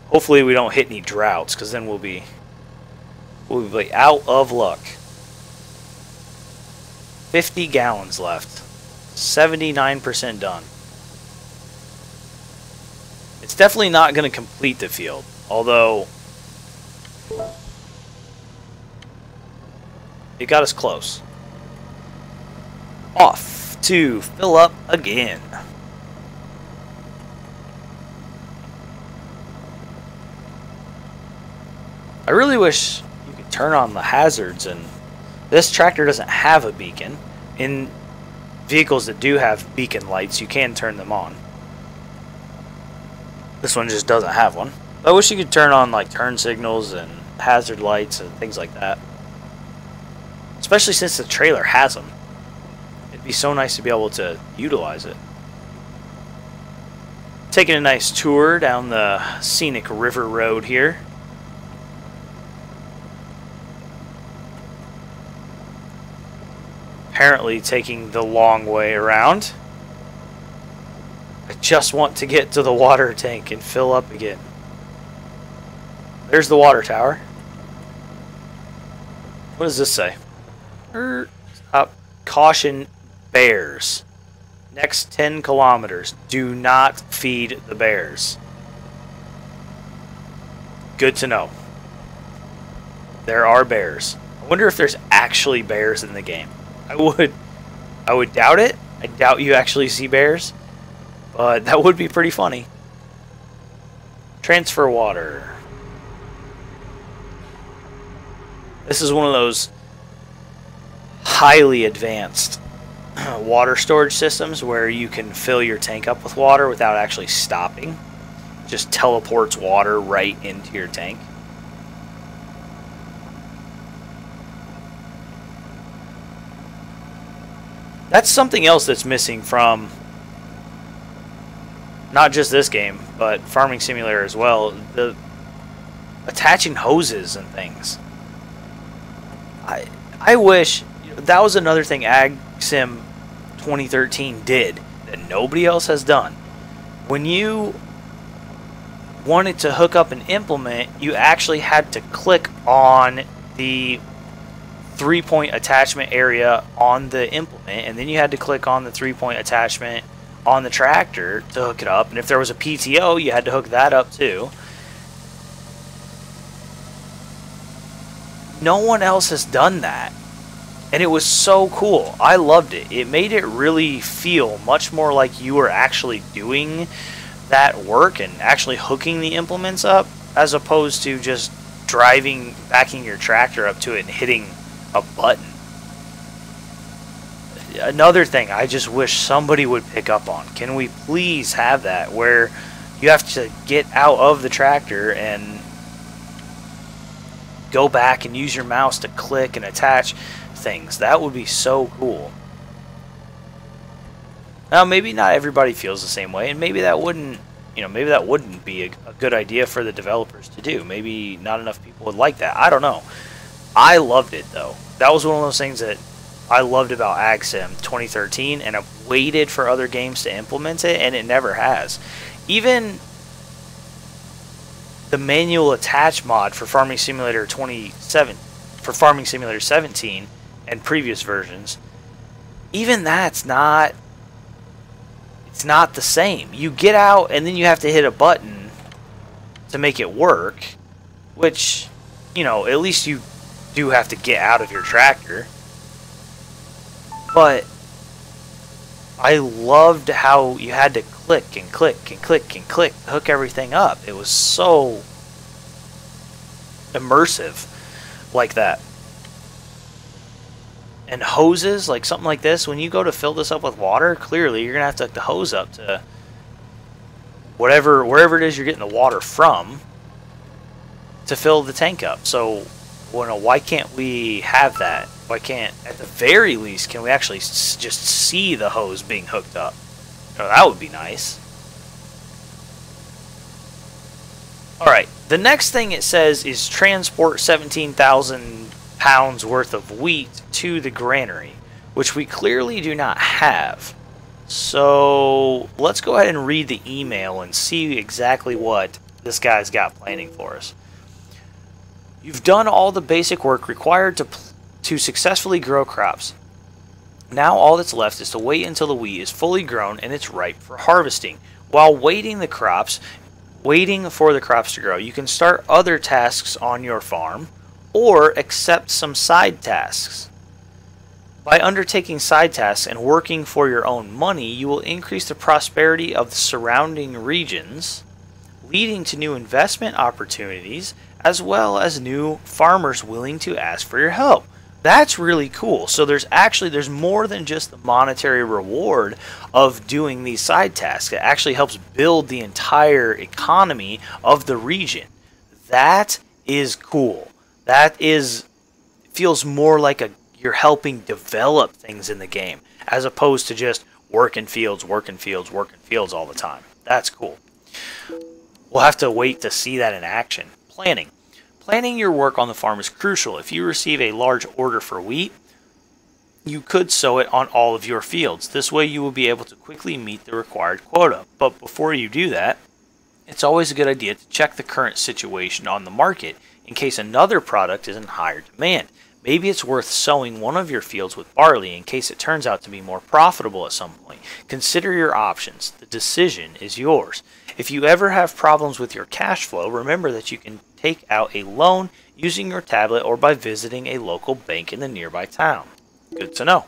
Hopefully we don't hit any droughts, because then we'll be out of luck. 50 gallons left. 79% done. It's definitely not going to complete the field, although it got us close. Off to fill up again. I really wish you could turn on the hazards, and this tractor doesn't have a beacon. In vehicles that do have beacon lights, you can turn them on. This one just doesn't have one. I wish you could turn on like turn signals and hazard lights and things like that. Especially since the trailer has them. It'd be so nice to be able to utilize it. Taking a nice tour down the scenic river road here. apparently taking the long way around. I just want to get to the water tank and fill up again. There's the water tower. What does this say? Caution, bears. Next 10 kilometers. Do not feed the bears. Good to know. There are bears. I wonder if there's actually bears in the game. I would doubt it. I doubt you actually see bears. But that would be pretty funny. Transfer water. This is one of those highly advanced water storage systems where you can fill your tank up with water without actually stopping. It just teleports water right into your tank. That's something else that's missing from not just this game, but Farming Simulator as well. The attaching hoses and things. I wish that was another thing Ag Sim 2013 did that nobody else has done. When you wanted to hook up an implement, you actually had to click on the 3-point attachment area on the implement, and then you had to click on the 3-point attachment on the tractor to hook it up. And if there was a PTO, you had to hook that up too. No one else has done that, and it was so cool. I loved it. It made it really feel much more like you were actually doing that work and actually hooking the implements up, as opposed to just backing your tractor up to it and hitting a button. Another thing I just wish somebody would pick up on. Can we please have that where you have to get out of the tractor and go back and use your mouse to click and attach things? That would be so cool. Now, maybe not everybody feels the same way, and maybe that wouldn't, maybe that wouldn't be a good idea for the developers to do. Maybe not enough people would like that. I don't know. I loved it though. That was one of those things that I loved about Ag Sim 2013, and I've waited for other games to implement it, and it never has. Even the manual attach mod for Farming Simulator 17 and previous versions, even that's not, it's not the same. You get out and then you have to hit a button to make it work, which, at least you do have to get out of your tractor. But I loved how you had to click and click and click and click to hook everything up. It was so immersive like that. And hoses, like something like this, when you go to fill this up with water, clearly you're going to have to hook the hose up to wherever it is you're getting the water from to fill the tank up. So, why can't we have that? Why can't, at the very least, can we actually just see the hose being hooked up? That would be nice. Alright, the next thing it says is transport 17,000 pounds worth of wheat to the granary, which we clearly do not have. So let's go ahead and read the email and see exactly what this guy's got planning for us. You've done all the basic work required to successfully grow crops. Now all that's left is to wait until the wheat is fully grown and it's ripe for harvesting. While waiting for the crops to grow, you can start other tasks on your farm or accept some side tasks. By undertaking side tasks and working for your own money, you will increase the prosperity of the surrounding regions, leading to new investment opportunities as well as new farmers willing to ask for your help. That's really cool. So there's more than just the monetary reward of doing these side tasks. It actually helps build the entire economy of the region. That is cool. Feels more like you're helping develop things in the game, as opposed to just working fields all the time. That's cool. We'll have to wait to see that in action. Planning your work on the farm is crucial. If you receive a large order for wheat, you could sow it on all of your fields. This way you will be able to quickly meet the required quota. But before you do that, it's always a good idea to check the current situation on the market in case another product is in higher demand. Maybe it's worth sowing one of your fields with barley in case it turns out to be more profitable at some point. Consider your options. The decision is yours. If you ever have problems with your cash flow, remember that you can take out a loan using your tablet or by visiting a local bank in the nearby town. Good to know.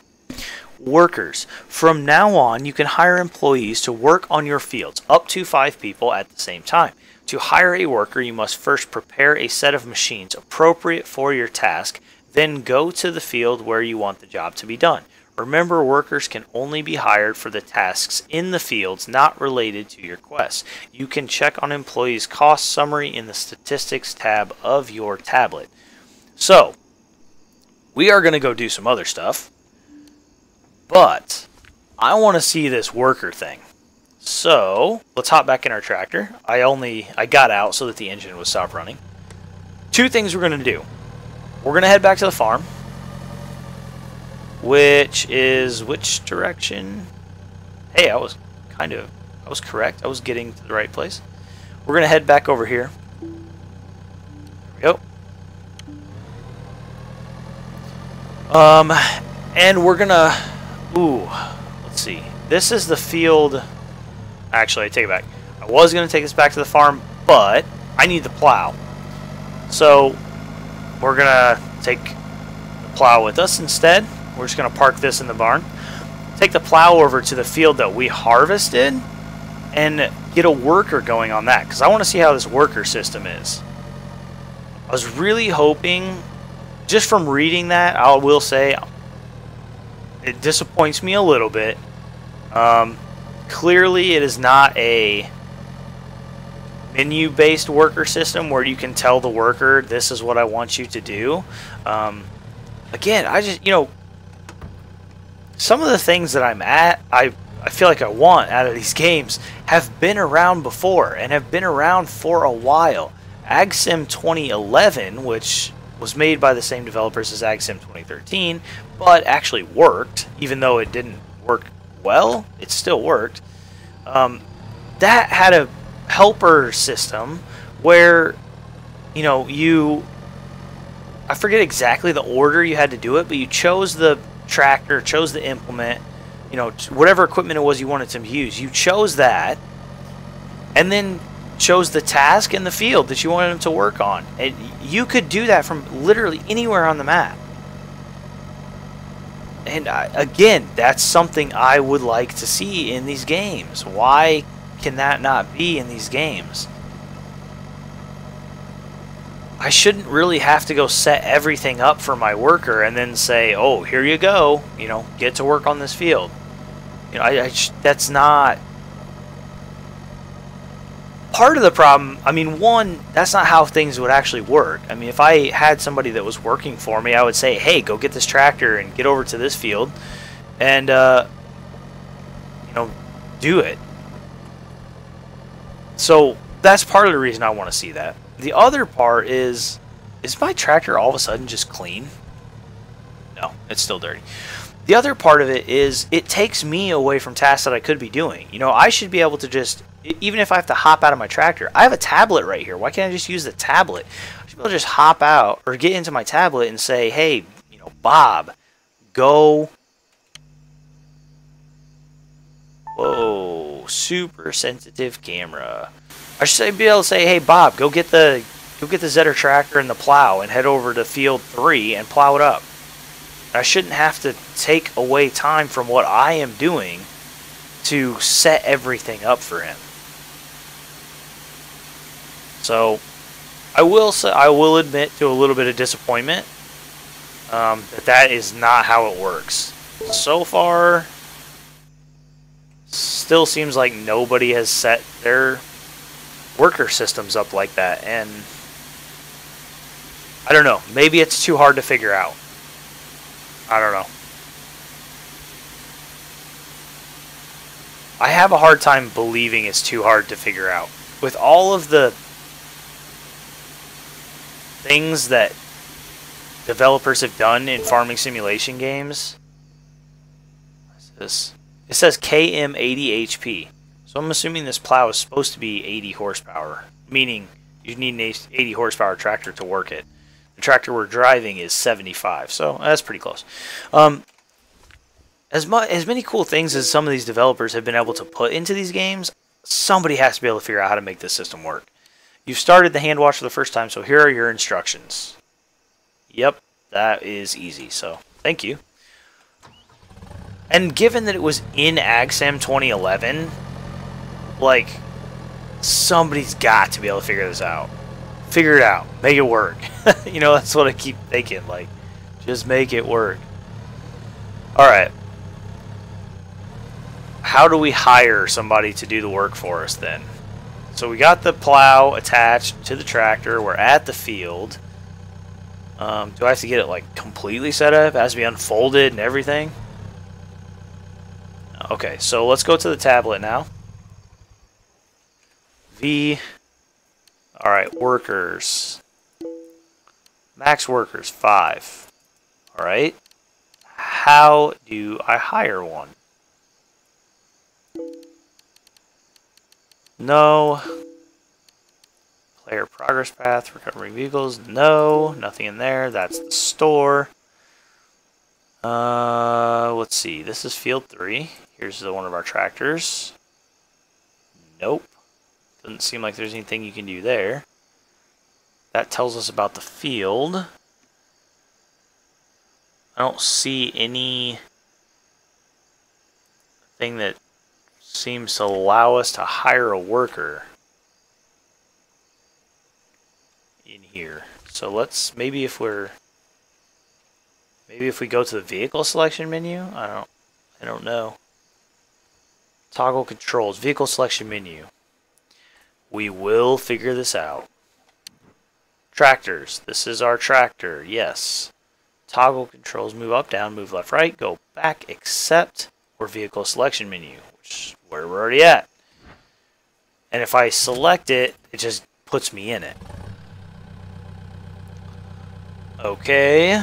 Workers. From now on, you can hire employees to work on your fields, up to 5 people at the same time. To hire a worker, you must first prepare a set of machines appropriate for your task, then go to the field where you want the job to be done. Remember, workers can only be hired for the tasks in the fields not related to your quest. You can check on employees' cost summary in the statistics tab of your tablet. So, we are going to go do some other stuff, but I want to see this worker thing. So, let's hop back in our tractor. I got out so that the engine would stop running. 2 things we're going to do. We're going to head back to the farm, which is which direction? Hey, I was correct. I was getting to the right place. We're going to head back over here. There we go. And we're going to, let's see. This is the field. Actually, I take it back. I was going to take this back to the farm, but I need the plow. So, we're going to take the plow with us instead. We're just going to park this in the barn. Take the plow over to the field that we harvested and get a worker going on that, because I want to see how this worker system is. I was really hoping, just from reading that, I will say it disappoints me a little bit. Clearly it is not a menu-based worker system where you can tell the worker, this is what I want you to do. Again, I just, some of the things that I feel like I want out of these games have been around before and have been around for a while. AgSim 2011, which was made by the same developers as AgSim 2013, but actually worked, even though it didn't work well, it still worked. That had a helper system where, I forget exactly the order you had to do it, but you chose the tractor, chose the implement, whatever equipment it was you wanted to use. You chose that, and then chose the task in the field that you wanted them to work on. And you could do that from literally anywhere on the map. And again, that's something I would like to see in these games. Why can that not be in these games? I shouldn't really have to go set everything up for my worker and then say, oh, here you go, get to work on this field. That's not part of the problem. I mean, one, that's not how things would actually work. I mean, if I had somebody that was working for me, I would say, hey, go get this tractor and get over to this field and, do it. So that's part of the reason I want to see that. The other part is my tractor all of a sudden just clean? No, it's still dirty. The other part of it is it takes me away from tasks that I could be doing. I should be able to just, even if I have to hop out of my tractor, I have a tablet right here. Why can't I just use the tablet? I should be able to just hop out or get into my tablet and say, hey, Bob, go. Whoa, super sensitive camera. I should be able to say, hey, Bob, go get the Zetter tractor and the plow and head over to field 3 and plow it up. I shouldn't have to take away time from what I am doing to set everything up for him. So, I will admit to a little bit of disappointment that is not how it works. So far, still seems like nobody has set their worker systems up like that, and I don't know, maybe it's too hard to figure out. I don't know. I have a hard time believing it's too hard to figure out. With all of the things that developers have done in farming simulation games, this? It says KM 80 HP. So I'm assuming this plow is supposed to be 80 horsepower, meaning you need an 80 horsepower tractor to work it. The tractor we're driving is 75, so that's pretty close. As many cool things as some of these developers have been able to put into these games, somebody has to be able to figure out how to make this system work. You've started the hand wash for the first time, so here are your instructions. Yep, that is easy, so thank you. And given that it was in AgSim 2011, like, somebody's got to be able to figure this out. Figure it out. Make it work. You know, that's what I keep thinking. Like, just make it work. Alright. How do we hire somebody to do the work for us then? So we got the plow attached to the tractor. We're at the field. Do I have to get it, like, completely set up? It has to be unfolded and everything? Okay, so let's go to the tablet now. V. Alright, workers. Max workers, 5. Alright. How do I hire one? No. Player progress path, recovering vehicles. No, nothing in there. That's the store. Let's see. This is field 3. Here's one of our tractors. Nope. Doesn't seem like there's anything you can do there. That tells us about the field. I don't see anything that seems to allow us to hire a worker in here. So let's maybe if we go to the vehicle selection menu. I don't know. Toggle controls, vehicle selection menu. We will figure this out. Tractors. This is our tractor. Yes. Toggle controls, move up, down, move left, right, go back, except or vehicle selection menu, which is where we're already at. And if I select it, it just puts me in it. Okay.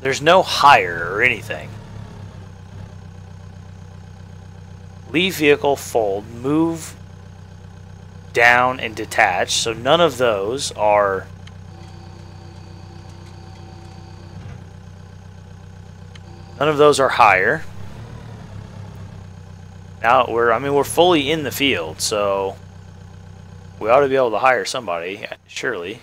There's no hire or anything. Leave vehicle, fold, move down and detach. So none of those are hire. Now we're fully in the field, so we ought to be able to hire somebody, surely.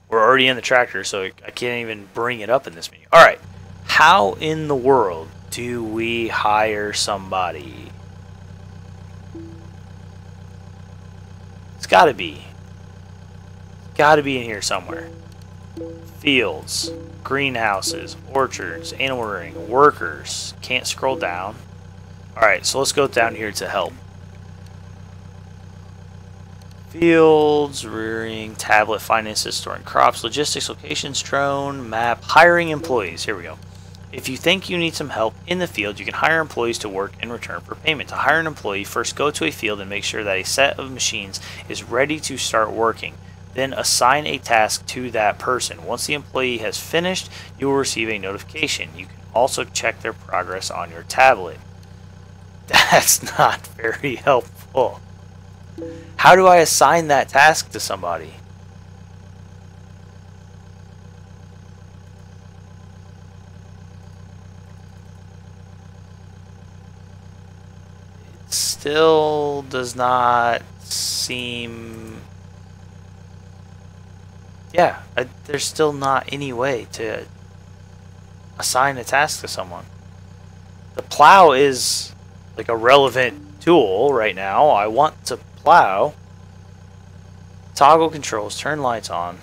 We're already in the tractor, so I can't even bring it up in this menu. Alright, how in the world do we hire somebody? It's gotta be. Gotta be in here somewhere. Fields, greenhouses, orchards, animal rearing, workers. Can't scroll down. Alright, so let's go down here to help. Fields, rearing, tablet, finances, storing crops, logistics, locations, drone, map, hiring employees. Here we go. If you think you need some help in the field, you can hire employees to work in return for payment. To hire an employee, first go to a field and make sure that a set of machines is ready to start working. Then assign a task to that person. Once the employee has finished, you will receive a notification. You can also check their progress on your tablet. That's not very helpful. How do I assign that task to somebody? It still does not seem... Yeah, there's still not any way to assign a task to someone. The plow is like a relevant tool right now. I want to plow. Toggle controls, turn lights on.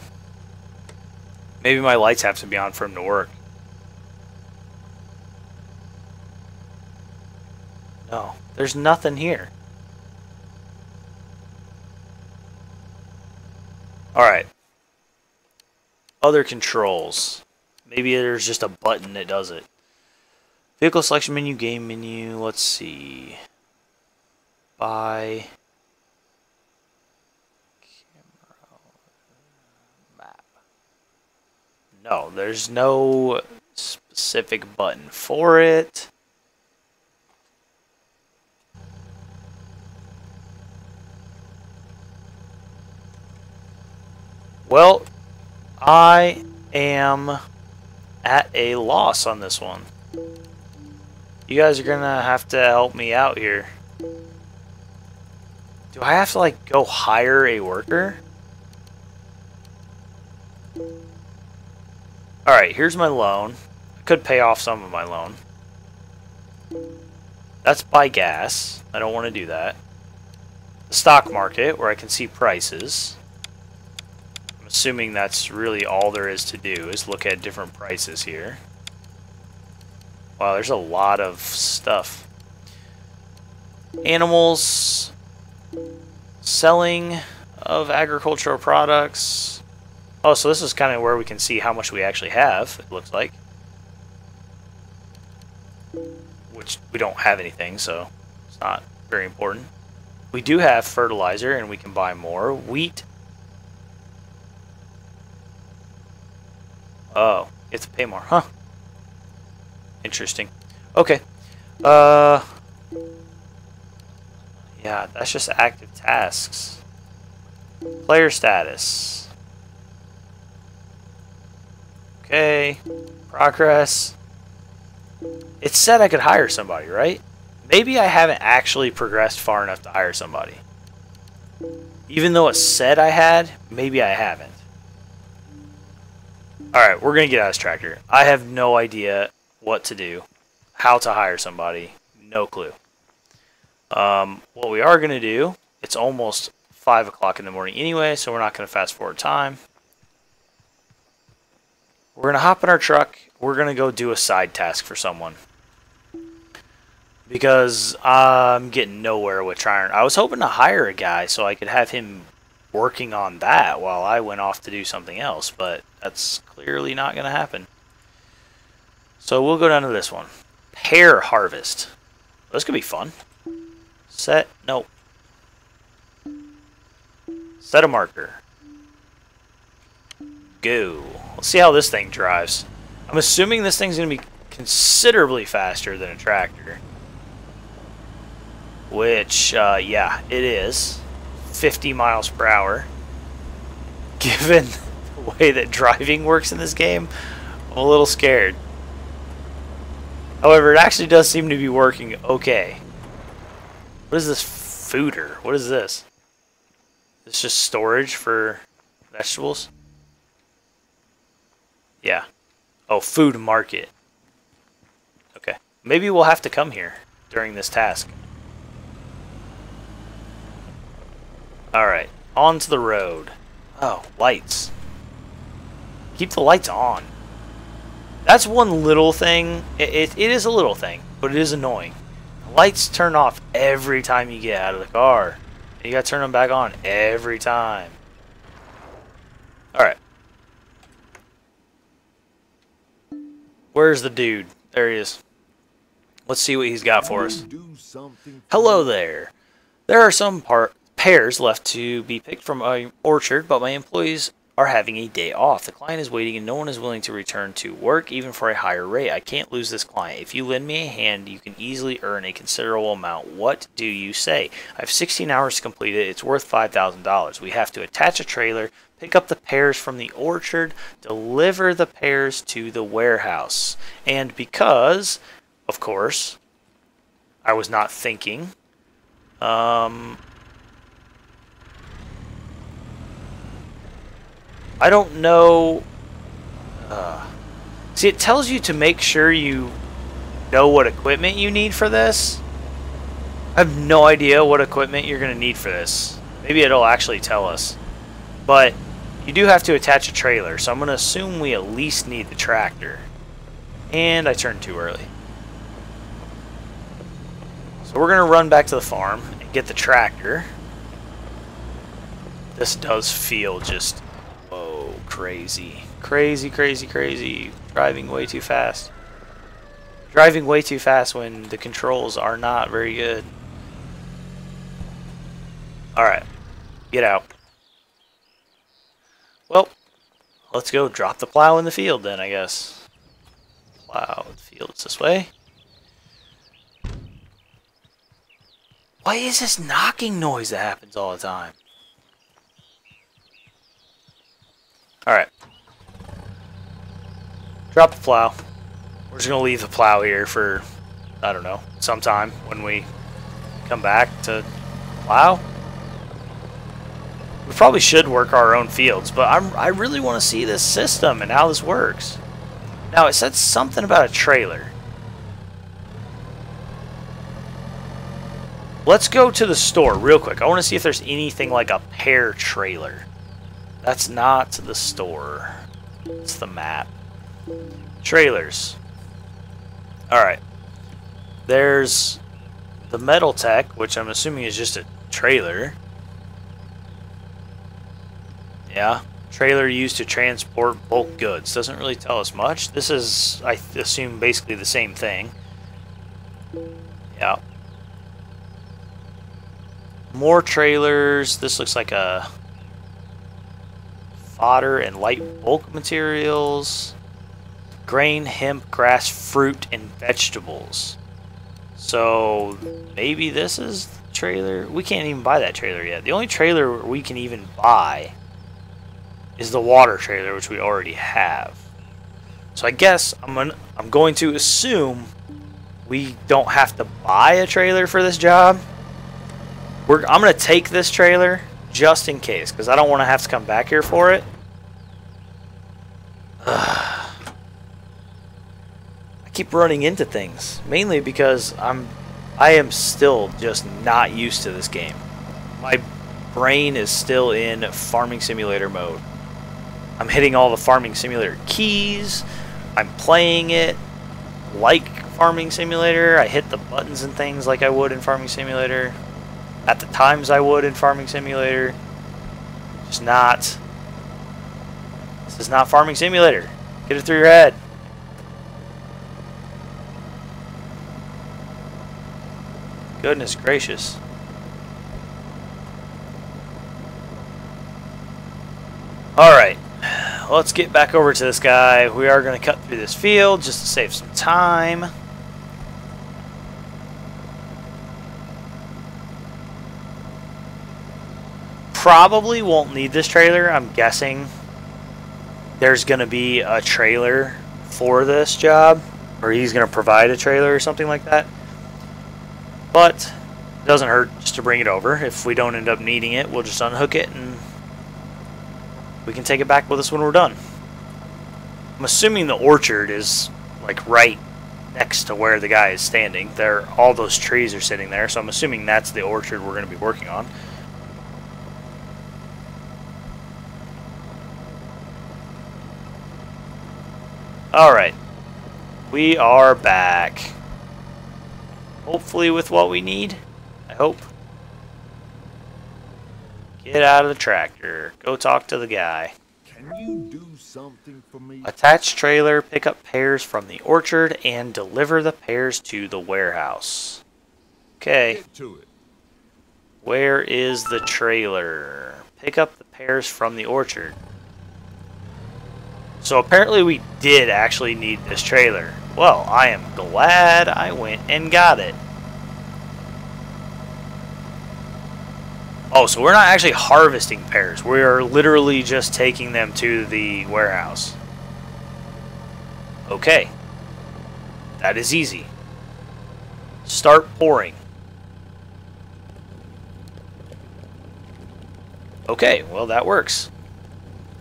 Maybe my lights have to be on for him to work. No, there's nothing here. Alright. Other controls. Maybe there's just a button that does it. Vehicle selection menu, game menu, let's see. Buy. Camera. Map. No, there's no specific button for it. Well, I am at a loss on this one. You guys are gonna have to help me out here. Do I have to like go hire a worker? Alright, here's my loan. I could pay off some of my loan. That's buy gas. I don't want to do that. The stock market, where I can see prices. I'm assuming that's really all there is to do, is look at different prices here. Wow, there's a lot of stuff. Animals. Selling of agricultural products. Oh, so this is kind of where we can see how much we actually have, it looks like. Which we don't have anything, so it's not very important. We do have fertilizer, and we can buy more. Wheat. Oh, you have to pay more, huh? Interesting. Okay. Yeah, that's just active tasks. Player status. Okay. Progress. It said I could hire somebody, right? Maybe I haven't actually progressed far enough to hire somebody. Even though it said I had, maybe I haven't. Alright, we're going to get out of this tractor. I have no idea what to do. How to hire somebody. No clue. What we are going to do, it's almost 5 o'clock in the morning anyway, so we're not going to fast forward time. We're going to hop in our truck. We're going to go do a side task for someone. Because I'm getting nowhere with trying. I was hoping to hire a guy so I could have him working on that while I went off to do something else, but that's clearly not going to happen. So we'll go down to this one. Pear harvest. This could be fun. Set. Nope. Set a marker. Go. Let's see how this thing drives. I'm assuming this thing's going to be considerably faster than a tractor. Which, yeah, it is. 50 miles per hour. Given the way that driving works in this game, I'm a little scared. However, it actually does seem to be working okay. What is this fooder? What is this? It's just storage for vegetables? Yeah. Oh, food market. Okay. Maybe we'll have to come here during this task. Alright. On to the road. Oh, lights. Keep the lights on. That's one little thing. It is a little thing, but it is annoying. Lights turn off every time you get out of the car. You gotta turn them back on every time. Alright. Where's the dude? There he is. Let's see what he's got for us. Hello there. There are some pears left to be picked from an orchard, but my employees are having a day off. The client is waiting and no one is willing to return to work, even for a higher rate. I can't lose this client. If you lend me a hand, you can easily earn a considerable amount. What do you say? I have 16 hours to complete it. It's worth $5,000. We have to attach a trailer, pick up the pears from the orchard, deliver the pears to the warehouse. And because, of course, I was not thinking, I don't know. See, it tells you to make sure you know what equipment you need for this. I have no idea what equipment you're going to need for this. Maybe it'll actually tell us. But you do have to attach a trailer, so I'm going to assume we at least need the tractor. And I turned too early. So we're going to run back to the farm and get the tractor. This does feel just... whoa, crazy. Crazy, crazy, crazy. Driving way too fast. Driving way too fast when the controls are not very good. Alright. Get out. Well, let's go drop the plow in the field then, I guess. Plow the field is this way. Why is this knocking noise that happens all the time? Alright. Drop the plow. We're just going to leave the plow here for, I don't know, sometime when we come back to plow. We probably should work our own fields, but I really want to see this system and how this works. Now, it said something about a trailer. Let's go to the store real quick. I want to see if there's anything like a pear trailer. That's not the store. It's the map. Trailers. Alright. There's the Metal Tech, which I'm assuming is just a trailer. Yeah. Trailer used to transport bulk goods. Doesn't really tell us much. This is, I assume, basically the same thing. Yeah. More trailers. This looks like a fodder and light bulk materials. Grain, hemp, grass, fruit, and vegetables. So maybe this is the trailer. We can't even buy that trailer yet. The only trailer we can even buy is the water trailer, which we already have. So I guess I'm going to assume we don't have to buy a trailer for this job. I'm going to take this trailer just in case, because I don't want to have to come back here for it. I keep running into things, mainly because I am still just not used to this game. My brain is still in Farming Simulator mode. I'm hitting all the Farming Simulator keys. I'm playing it like Farming Simulator. I hit the buttons and things like I would in Farming Simulator. At the times I would in Farming Simulator. Just not. This is not Farming Simulator. Get it through your head. Goodness gracious. Alright. Let's get back over to this guy. We are going to cut through this field just to save some time. Probably won't need this trailer. I'm guessing there's going to be a trailer for this job, or he's going to provide a trailer or something like that. But it doesn't hurt just to bring it over. If we don't end up needing it, we'll just unhook it and we can take it back with us when we're done. I'm assuming the orchard is like right next to where the guy is standing. All those trees are sitting there, so I'm assuming that's the orchard we're going to be working on. Alright, we are back. Hopefully with what we need, I hope. Get out of the tractor. Go talk to the guy. Can you do something for me? Attach trailer, pick up pears from the orchard, and deliver the pears to the warehouse. Okay. Get to it. Where is the trailer? Pick up the pears from the orchard. So apparently we did actually need this trailer. Well, I am glad I went and got it. Oh, so we're not actually harvesting pears. We are literally just taking them to the warehouse. Okay. That is easy. Start pouring. Okay, well that works.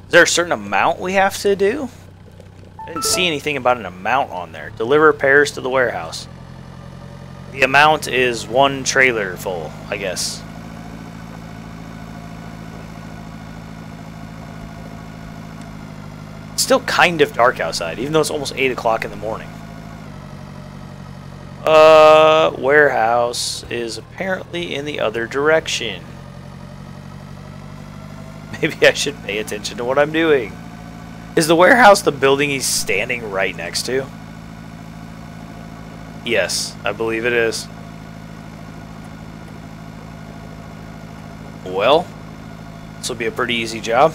Is there a certain amount we have to do? I didn't see anything about an amount on there. Deliver pears to the warehouse. The amount is one trailer full, I guess. It's still kind of dark outside, even though it's almost 8 o'clock in the morning. Warehouse is apparently in the other direction. Maybe I should pay attention to what I'm doing. Is the warehouse the building he's standing right next to? Yes, I believe it is. Well, this will be a pretty easy job.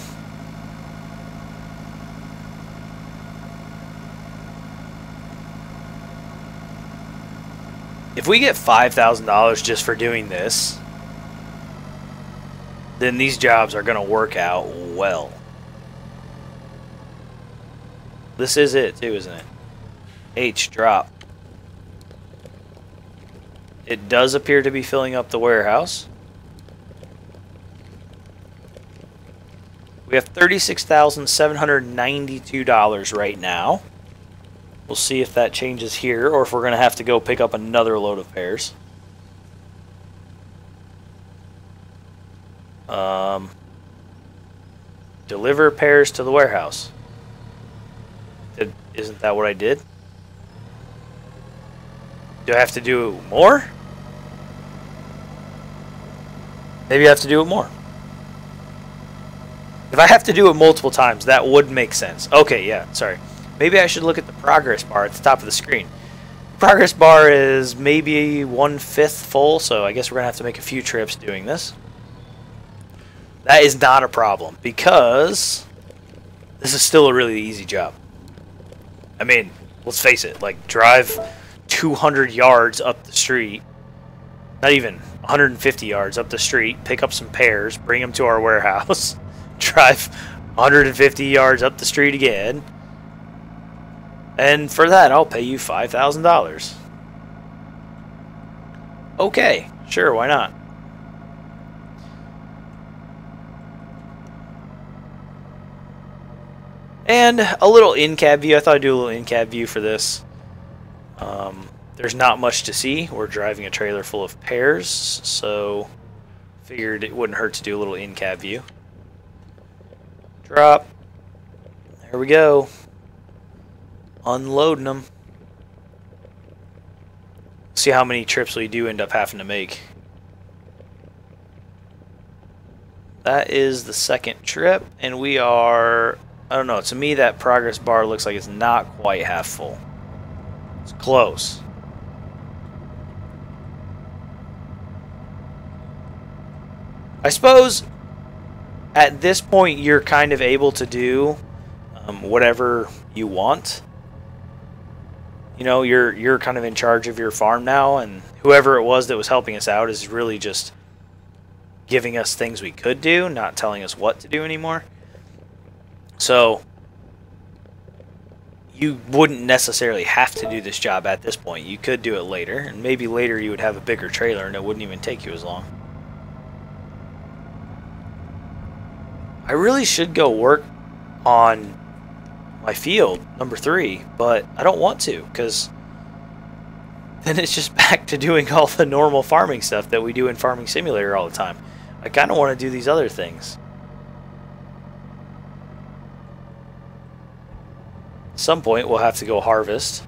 If we get $5,000 just for doing this, then these jobs are going to work out well. This is it too, isn't it? H, drop. It does appear to be filling up the warehouse. We have $36,792 right now. We'll see if that changes here or if we're going to have to go pick up another load of pears. Deliver pears to the warehouse. Isn't that what I did? Do I have to do more? Maybe I have to do it more. If I have to do it multiple times, that would make sense. Okay, yeah, sorry. Maybe I should look at the progress bar at the top of the screen. Progress bar is maybe 1/5 full, so I guess we're going to have to make a few trips doing this. That is not a problem, because this is still a really easy job. I mean, let's face it, like, drive 200 yards up the street, not even 150 yards up the street, pick up some pears, bring them to our warehouse, drive 150 yards up the street again, and for that, I'll pay you $5,000. Okay, sure, why not? And a little in-cab view. I thought I'd do a little in-cab view for this. There's not much to see. We're driving a trailer full of pears, so figured it wouldn't hurt to do a little in-cab view. Drop. There we go. Unloading them. See how many trips we do end up having to make. That is the second trip, and we are... I don't know, to me that progress bar looks like it's not quite half full. It's close. I suppose at this point you're kind of able to do whatever you want. You know, you're kind of in charge of your farm now, and whoever it was that was helping us out is really just giving us things we could do, not telling us what to do anymore. So you wouldn't necessarily have to do this job at this point. You could do it later, and maybe later you would have a bigger trailer and it wouldn't even take you as long. I really should go work on my field, number 3, but I don't want to, because then it's just back to doing all the normal farming stuff that we do in Farming Simulator all the time. I kind of want to do these other things. At some point we'll have to go harvest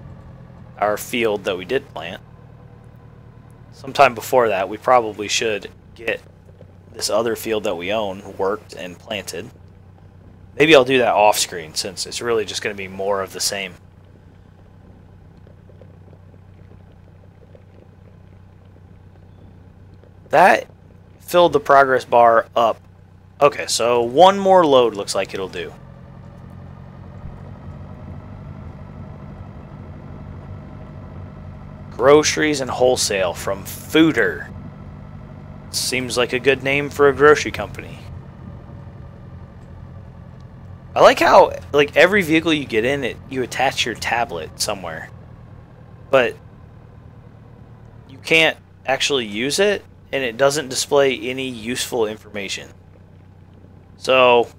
our field that we did plant. Sometime before that we probably should get this other field that we own worked and planted. Maybe I'll do that off screen since it's really just going to be more of the same. That filled the progress bar up. Okay, so one more load looks like it'll do. Groceries and wholesale from Fooder. Seems like a good name for a grocery company. I like how, like, every vehicle you get in, you attach your tablet somewhere, but you can't actually use it, and it doesn't display any useful information. So,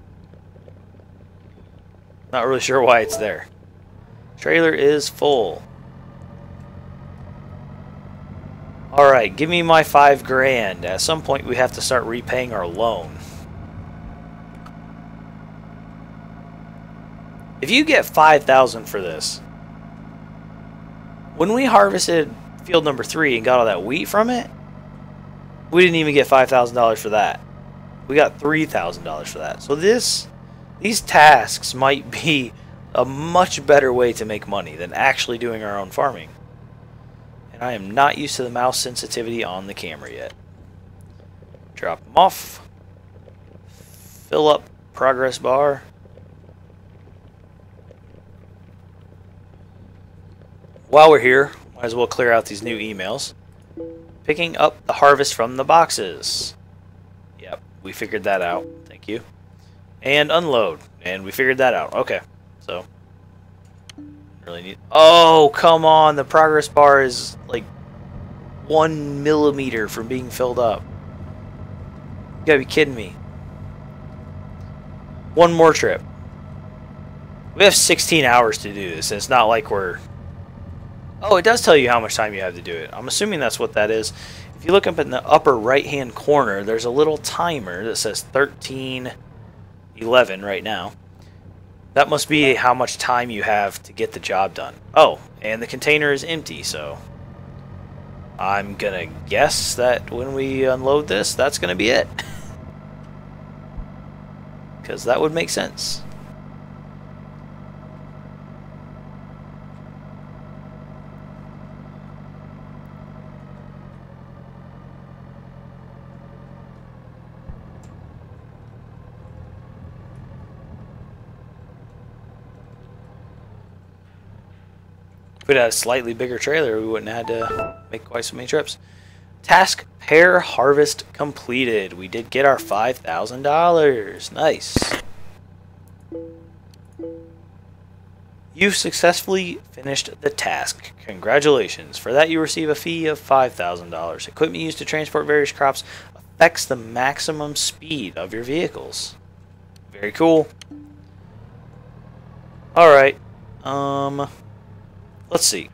not really sure why it's there. Trailer is full. Alright, give me my $5,000. At some point we have to start repaying our loan. If you get $5,000 for this, when we harvested field number 3 and got all that wheat from it, we didn't even get $5,000 for that. We got $3,000 for that. So these tasks might be a much better way to make money than actually doing our own farming. And I am not used to the mouse sensitivity on the camera yet. Drop them off. Fill up progress bar. While we're here, Might as well clear out these new emails. Picking up the harvest from the boxes. Yep, we figured that out. Thank you. And unload. And we figured that out. Okay, so really need. Oh, come on! The progress bar is like 1 millimeter from being filled up. You gotta be kidding me. One more trip. We have 16 hours to do this, and it's not like we're... Oh, it does tell you how much time you have to do it. I'm assuming that's what that is. If you look up in the upper right-hand corner, there's a little timer that says 13:11 right now. That must be how much time you have to get the job done. Oh, and the container is empty, so... I'm gonna guess that when we unload this, that's gonna be it. Because that would make sense. If we'd had a slightly bigger trailer, we wouldn't have had to make quite so many trips. Task pear harvest completed. We did get our $5,000. Nice. You've successfully finished the task. Congratulations. For that, you receive a fee of $5,000. Equipment used to transport various crops affects the maximum speed of your vehicles. Very cool. Alright. Let's see.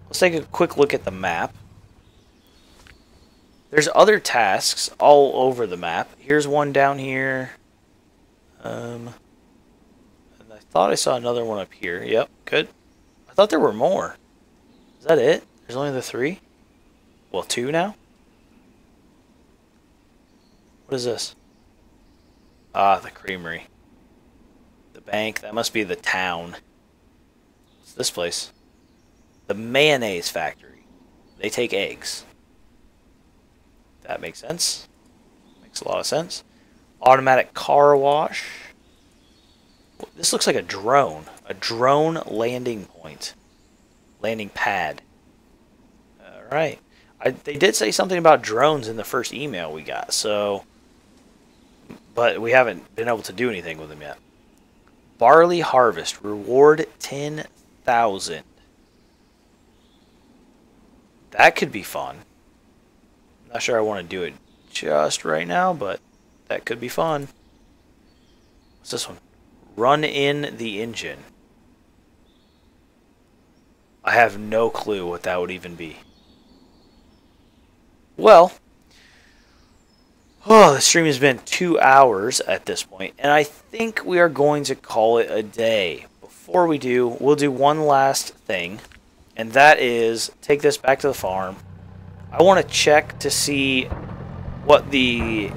Let's take a quick look at the map. There's other tasks all over the map. Here's one down here. And I thought I saw another one up here. Yep, good. I thought there were more. Is that it? There's only the 3? Well, 2 now? What is this? Ah, the creamery. The bank. That must be the town. What's this place? The mayonnaise factory. They take eggs. That makes sense. Makes a lot of sense. Automatic car wash. This looks like a drone. A drone landing point. Landing pad. Alright. They did say something about drones in the first email we got, so... But we haven't been able to do anything with them yet. Barley harvest. Reward 10,000. That could be fun. Not sure I want to do it just right now, but that could be fun. What's this one? Run in the engine. I have no clue what that would even be. Well, the stream has been 2 hours at this point, and I think we are going to call it a day. Before we do, we'll do one last thing, and that is take this back to the farm. I want to check to see what the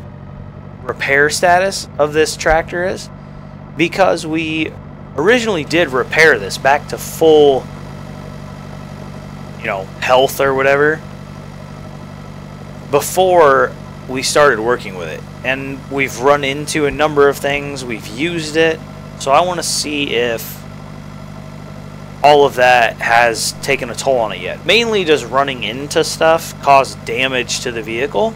repair status of this tractor is, because we originally did repair this back to full, health or whatever before we started working with it, and we've run into a number of things. We've used it, so I want to see if all of that has taken a toll on it yet. Mainly does running into stuff cause damage to the vehicle,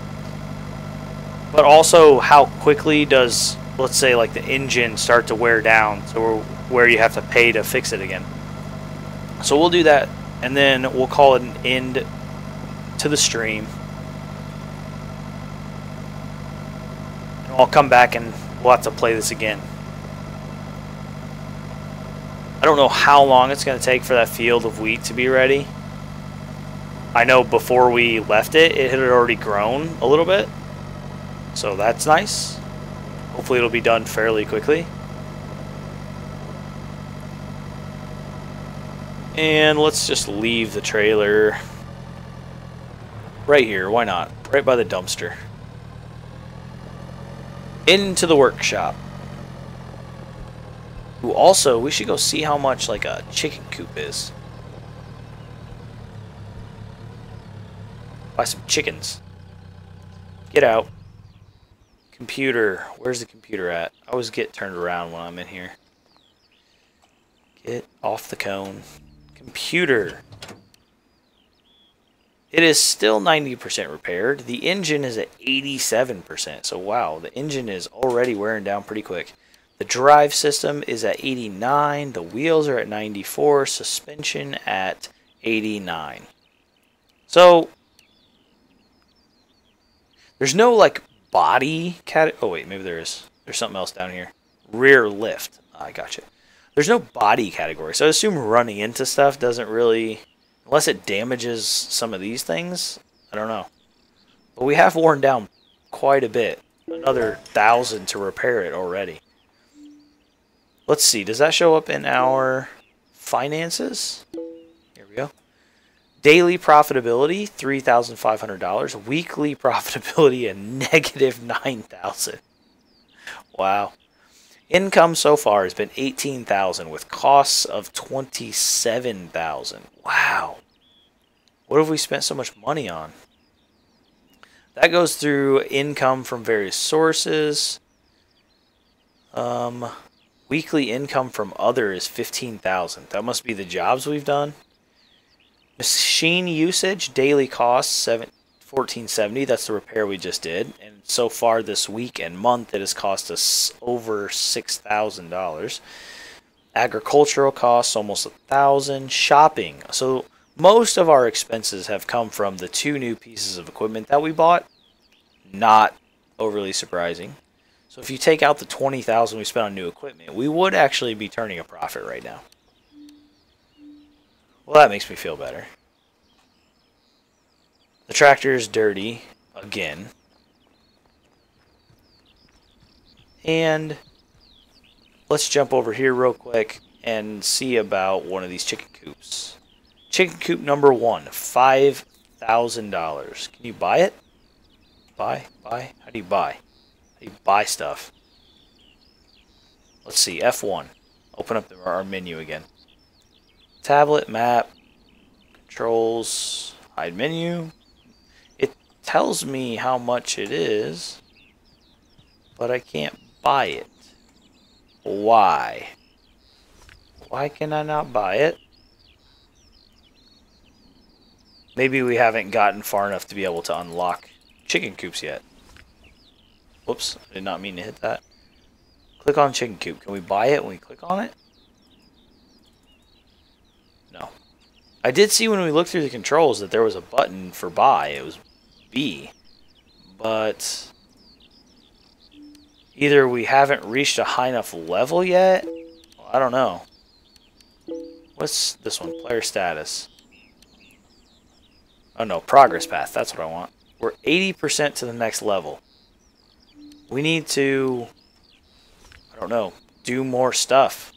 but also how quickly does, let's say, like the engine start to wear down to where you have to pay to fix it again. So we'll do that, and then we'll call it an end to the stream. And I'll come back and we'll have to play this again. I don't know how long it's going to take for that field of wheat to be ready. I know before we left it, it had already grown a little bit. So that's nice. Hopefully it'll be done fairly quickly. And let's just leave the trailer right here. Why not? Right by the dumpster. Into the workshop. Ooh, also, we should go see how much like a chicken coop is. Buy some chickens. Get out. Computer. Where's the computer at? I always get turned around when I'm in here. Get off the cone. Computer. It is still 90% repaired. The engine is at 87%. So wow, the engine is already wearing down pretty quick. The drive system is at 89. The wheels are at 94. Suspension at 89. So there's no like body oh wait, maybe there is. There's something else down here. Rear lift. I gotcha. There's no body category. So I assume running into stuff doesn't really, unless it damages some of these things. I don't know. But we have worn down quite a bit. Another 1,000 to repair it already. Let's see. Does that show up in our finances? Here we go. Daily profitability, $3,500. Weekly profitability, a negative $9,000. Wow. Income so far has been $18,000 with costs of $27,000. Wow. What have we spent so much money on? That goes through income from various sources. Weekly income from other is $15,000. That must be the jobs we've done. Machine usage, daily costs, $14.70. That's the repair we just did. And so far this week and month, it has cost us over $6,000. Agricultural costs, almost $1,000. Shopping. So most of our expenses have come from the 2 new pieces of equipment that we bought. Not overly surprising. So if you take out the $20,000 we spent on new equipment, we would actually be turning a profit right now. Well, that makes me feel better. The tractor is dirty again. And let's jump over here real quick and see about one of these chicken coops. Chicken coop number 1, $5,000. Can you buy it? Buy? How do you buy? How do you buy stuff? Let's see, F1. Open up our menu again. Tablet, map, controls, hide menu. It tells me how much it is, but I can't buy it. Why? Why can I not buy it? Maybe we haven't gotten far enough to be able to unlock chicken coops yet. Whoops, I did not mean to hit that. Click on chicken coop. Can we buy it when we click on it? No. I did see when we looked through the controls that there was a button for buy. It was B. But either we haven't reached a high enough level yet. Well, I don't know. What's this one? Player status. Oh no, progress path. That's what I want. We're 80% to the next level. We need to, I don't know, do more stuff.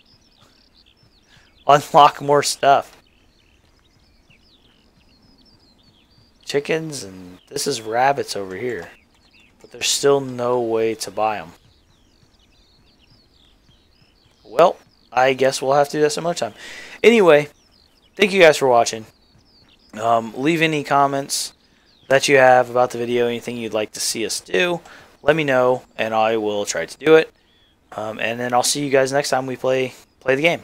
Unlock more stuff. Chickens, and this is rabbits over here. But there's still no way to buy them. Well, I guess we'll have to do that some other time. Anyway, thank you guys for watching. Leave any comments that you have about the video, anything you'd like to see us do. Let me know, and I will try to do it. And then I'll see you guys next time we play the game.